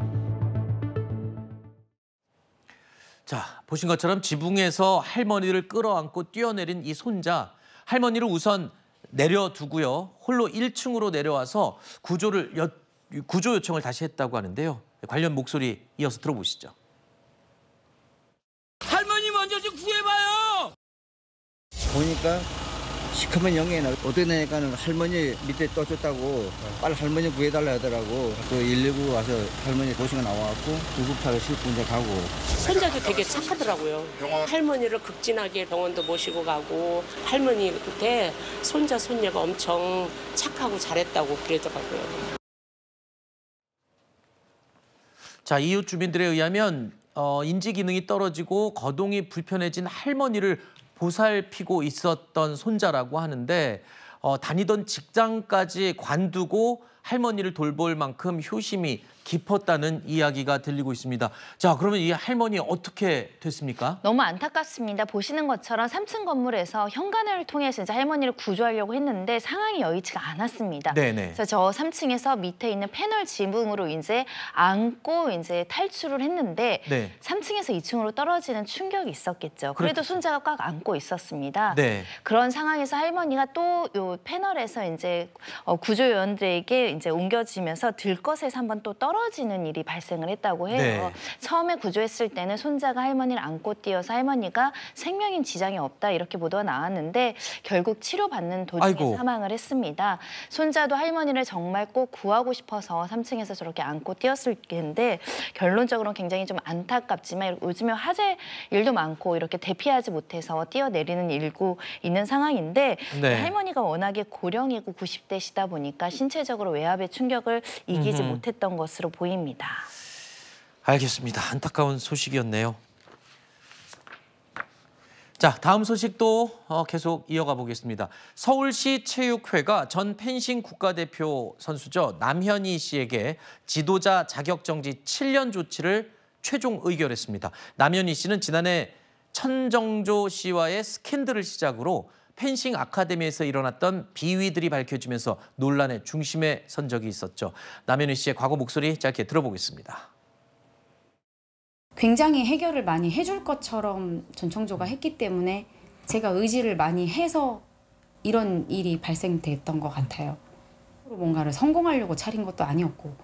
자, 보신 것처럼 지붕에서 할머니를 끌어안고 뛰어내린 이 손자, 할머니를 우선 내려두고요. 홀로 1층으로 내려와서 구조 요청을 다시 했다고 하는데요. 관련 목소리 이어서 들어보시죠.
할머니 먼저 좀 구해봐요.
보니까 시커먼 영예는 어떤 애가는 할머니 밑에 떠줬다고 빨리 할머니 구해달라 하더라고. 그 119 와서 할머니 도시가 나와갖고 구급차를 싣고 이제 가고.
손자도 되게 착하더라고요. 할머니를 극진하게 병원도 모시고 가고 할머니한테 손자 손녀가 엄청 착하고 잘했다고 그러더라고요.
자, 이웃 주민들에 의하면 인지 기능이 떨어지고 거동이 불편해진 할머니를 보살피고 있었던 손자라고 하는데 다니던 직장까지 관두고 할머니를 돌볼 만큼 효심이 깊었다는 이야기가 들리고 있습니다. 자, 그러면 이 할머니 어떻게 됐습니까?
너무 안타깝습니다. 보시는 것처럼 3층 건물에서 현관을 통해서 이제 할머니를 구조하려고 했는데 상황이 여의치가 않았습니다.
네네.
그래서 저 3층에서 밑에 있는 패널 지붕으로 이제 안고 이제 탈출을 했는데
네.
3층에서 2층으로 떨어지는 충격이 있었겠죠. 그래도
그렇죠.
손자가 꽉 안고 있었습니다.
네.
그런 상황에서 할머니가 또 요 패널에서 이제 구조요원들에게 이제 옮겨지면서 들것에서 한번 또 떨어지는 일이 발생을 했다고 해요.
네.
처음에 구조했을 때는 손자가 할머니를 안고 뛰어서 할머니가 생명인 지장이 없다 이렇게 보도가 나왔는데 결국 치료받는 도중에
아이고.
사망을 했습니다. 손자도 할머니를 정말 꼭 구하고 싶어서 3층에서 저렇게 안고 뛰었을 텐데 결론적으로는 굉장히 좀 안타깝지만 요즘에 화재 일도 많고 이렇게 대피하지 못해서 뛰어내리는 일고 있는 상황인데
네.
할머니가 워낙에 고령이고 90대시다 보니까 신체적으로 외압의 충격을 이기지 못했던 것으로 보입니다.
알겠습니다. 안타까운 소식이었네요. 자, 다음 소식도 계속 이어가 보겠습니다. 서울시 체육회가 전 펜싱 국가대표 선수죠. 남현희 씨에게 지도자 자격정지 7년 조치를 최종 의결했습니다. 남현희 씨는 지난해 천정조 씨와의 스캔들을 시작으로 펜싱 아카데미에서 일어났던 비위들이 밝혀지면서 논란의 중심에 선 적이 있었죠. 남현희 씨의 과거 목소리 짧게 들어보겠습니다.
굉장히 해결을 많이 해줄 것처럼 전청조가 했기 때문에 제가 의지를 많이 해서 이런 일이 발생됐던 것 같아요. 뭔가를 성공하려고 차린 것도 아니었고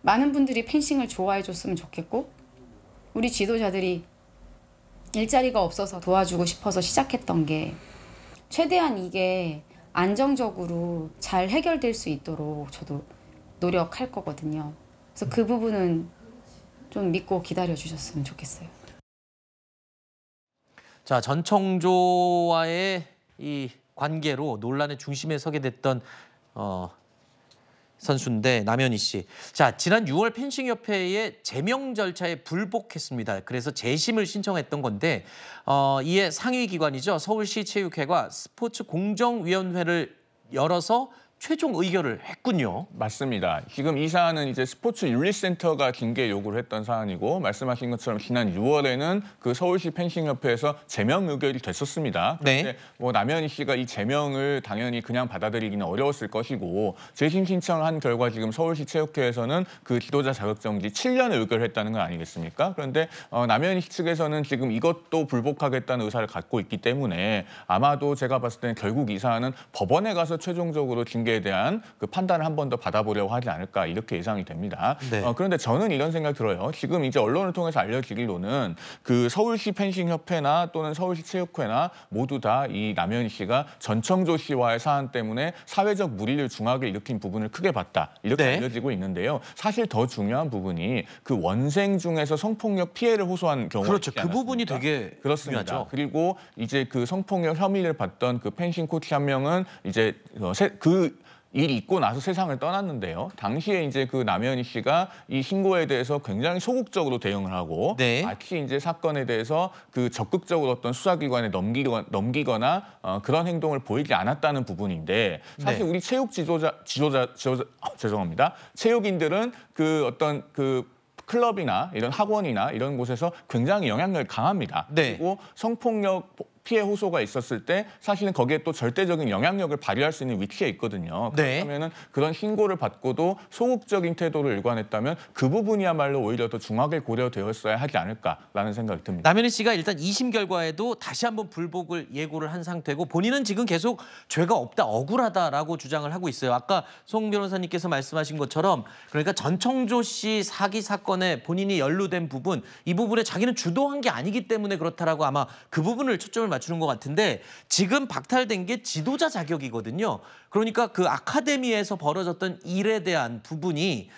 많은 분들이 펜싱을 좋아해 줬으면 좋겠고 우리 지도자들이 일자리가 없어서 도와주고 싶어서 시작했던 게 최대한 이게 안정적으로 잘 해결될 수 있도록 저도 노력할 거거든요. 그래서 그 부분은 좀 믿고 기다려 주셨으면 좋겠어요.
자, 전청조와의 이 관계로 논란의 중심에 서게 됐던 선수인데 남현희 씨. 자, 지난 6월 펜싱협회의 제명 절차에 불복했습니다. 그래서 재심을 신청했던 건데 이에 상위 기관이죠. 서울시 체육회가 스포츠 공정위원회를 열어서 최종 의결을 했군요.
맞습니다. 지금 이 사안은 이제 스포츠 윤리센터가 징계 요구를 했던 사안이고 말씀하신 것처럼 지난 6월에는 그 서울시 펜싱협회에서 제명 의결이 됐었습니다. 그런데 뭐 남현희 씨가 이 제명을 당연히 그냥 받아들이기는 어려웠을 것이고 재심 신청한 결과 지금 서울시 체육회에서는 그 지도자 자격정지 7년을 의결했다는 건 아니겠습니까? 그런데 남현희 씨 측에서는 지금 이것도 불복하겠다는 의사를 갖고 있기 때문에 아마도 제가 봤을 때는 결국 이 사안은 법원에 가서 최종적으로 징계에 대한 그 판단을 한 번 더 받아보려고 하지 않을까 이렇게 예상이 됩니다. 그런데 저는 이런 생각 들어요. 지금 이제 언론을 통해서 알려지기로는 그 서울시 펜싱협회나 또는 서울시 체육회나 모두 다 이 남현희 씨가 전청조 씨와의 사안 때문에 사회적 물의를 중하게 일으킨 부분을 크게 봤다 이렇게 알려지고 있는데요. 사실 더 중요한 부분이 그 원생 중에서 성폭력 피해를 호소한 경우가
그렇죠. 그 부분이 되게
그렇습니다.
중요하죠.
그리고 이제 그 성폭력 혐의를 받던 그 펜싱 코치 한 명은 이제 일이 있고 나서 세상을 떠났는데요. 당시에 이제 그 남현희 씨가 이 신고에 대해서 굉장히 소극적으로 대응을 하고 마치 이제 사건에 대해서 그 적극적으로 어떤 수사기관에 넘기거나 그런 행동을 보이지 않았다는 부분인데 사실 우리 체육 죄송합니다. 체육인들은 그 어떤 그 클럽이나 이런 학원이나 이런 곳에서 굉장히 영향력이 강합니다. 그리고 성폭력 피해 호소가 있었을 때 사실은 거기에 또 절대적인 영향력을 발휘할 수 있는 위치에 있거든요. 그렇다면 그런 신고를 받고도 소극적인 태도를 일관했다면 그 부분이야말로 오히려 더 중하게 고려되었어야 하지 않을까라는 생각이 듭니다.
남현희 씨가 일단 2심 결과에도 다시 한번 불복을 예고를 한 상태고 본인은 지금 계속 죄가 없다, 억울하다라고 주장을 하고 있어요. 아까 송 변호사님께서 말씀하신 것처럼 그러니까 전청조 씨 사기 사건에 본인이 연루된 부분, 이 부분에 자기는 주도한 게 아니기 때문에 그렇다라고 아마 그 부분을 초점을 맞추는 것 같은데 지금 박탈된 게 지도자 자격이거든요. 그러니까 그 아카데미에서 벌어졌던 일에 대한 부분이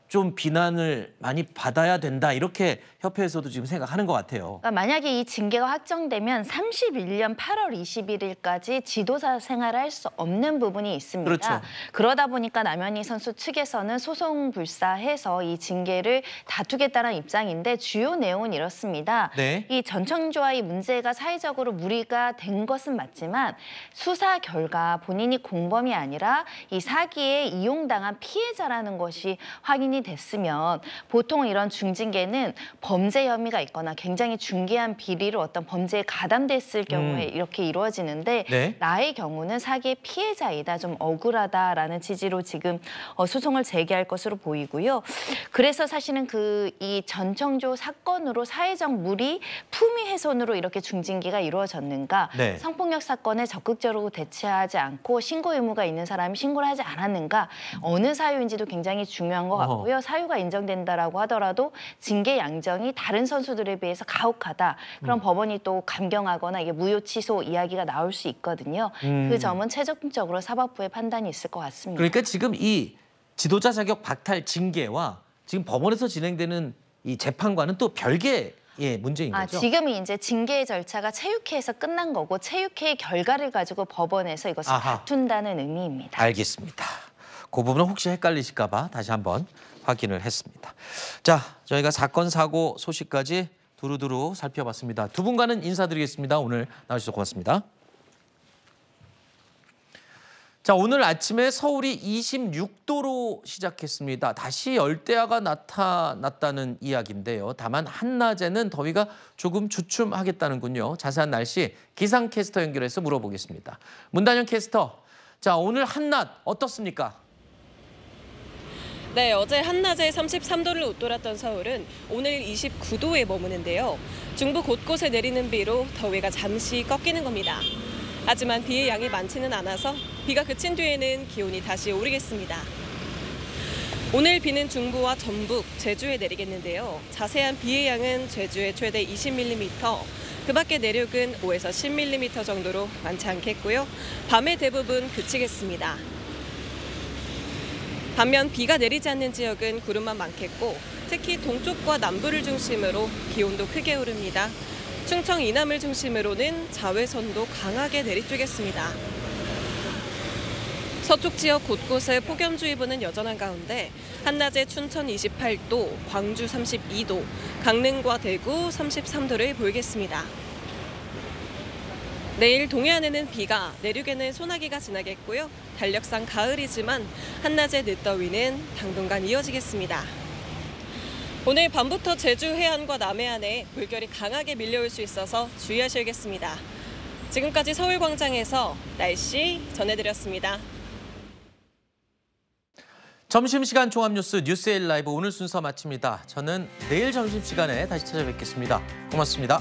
좀 비난을 많이 받아야 된다 이렇게 협회에서도 지금 생각하는 것 같아요.
그러니까 만약에 이 징계가 확정되면 31년 8월 21일까지 지도자 생활을 할 수 없는 부분이 있습니다.
그렇죠.
그러다 보니까 남현희 선수 측에서는 소송 불사해서 이 징계를 다투겠다는 입장인데 주요 내용은 이렇습니다. 이 전청조와의 문제가 사회적으로 무리가 된 것은 맞지만 수사 결과 본인이 공범이 아니라 이 사기에 이용당한 피해자라는 것이 확인이 됐으면 보통 이런 중징계는 범죄 혐의가 있거나 굉장히 중대한 비리로 어떤 범죄에 가담됐을 경우에 이렇게 이루어지는데 나의 경우는 사기의 피해자이다, 좀 억울하다라는 취지로 지금 소송을 제기할 것으로 보이고요. 그래서 사실은 이 전청조 사건으로 사회적 무리, 품위 훼손으로 이렇게 중징계가 이루어졌는가, 성폭력 사건에 적극적으로 대처하지 않고 신고 의무가 있는 사람이 신고를 하지 않았는가, 어느 사유인지도 굉장히 중요한 것 같고요. 사유가 인정된다라고 하더라도 징계 양정이 다른 선수들에 비해서 가혹하다. 그럼 법원이 또 감경하거나 이게 무효 취소 이야기가 나올 수 있거든요. 그 점은 최종적으로 사법부의 판단이 있을 것 같습니다.
그러니까 지금 이 지도자 자격 박탈 징계와 지금 법원에서 진행되는 이 재판과는 또 별개의 문제인 거죠?
지금이 이제 징계 절차가 체육회에서 끝난 거고 체육회의 결과를 가지고 법원에서 이것을 다툰다는 의미입니다.
알겠습니다. 그 부분은 혹시 헷갈리실까 봐 다시 한번 확인을 했습니다. 자, 저희가 사건, 사고 소식까지 두루두루 살펴봤습니다. 두 분과는 인사드리겠습니다. 오늘 나와주셔서 고맙습니다. 자, 오늘 아침에 서울이 26도로 시작했습니다. 다시 열대야가 나타났다는 이야기인데요. 다만 한낮에는 더위가 조금 주춤하겠다는군요. 자세한 날씨 기상캐스터 연결해서 물어보겠습니다. 문단영 캐스터, 자, 오늘 한낮 어떻습니까?
네, 어제 한낮에 33도를 웃돌았던 서울은 오늘 29도에 머무는데요. 중부 곳곳에 내리는 비로 더위가 잠시 꺾이는 겁니다. 하지만 비의 양이 많지는 않아서 비가 그친 뒤에는 기온이 다시 오르겠습니다. 오늘 비는 중부와 전북, 제주에 내리겠는데요. 자세한 비의 양은 제주에 최대 20mm, 그 밖에 내륙은 5에서 10mm 정도로 많지 않겠고요. 밤에 대부분 그치겠습니다. 반면 비가 내리지 않는 지역은 구름만 많겠고 특히 동쪽과 남부를 중심으로 기온도 크게 오릅니다. 충청 이남을 중심으로는 자외선도 강하게 내리쬐겠습니다. 서쪽 지역 곳곳에 폭염주의보는 여전한 가운데 한낮에 춘천 28도, 광주 32도, 강릉과 대구 33도를 보이겠습니다. 내일 동해안에는 비가, 내륙에는 소나기가 지나겠고요. 달력상 가을이지만 한낮의 늦더위는 당분간 이어지겠습니다. 오늘 밤부터 제주 해안과 남해안에 물결이 강하게 밀려올 수 있어서 주의하셔야겠습니다. 지금까지 서울광장에서 날씨 전해드렸습니다.
점심시간 종합뉴스 뉴스에일 라이브 오늘 순서 마칩니다. 저는 내일 점심시간에 다시 찾아뵙겠습니다. 고맙습니다.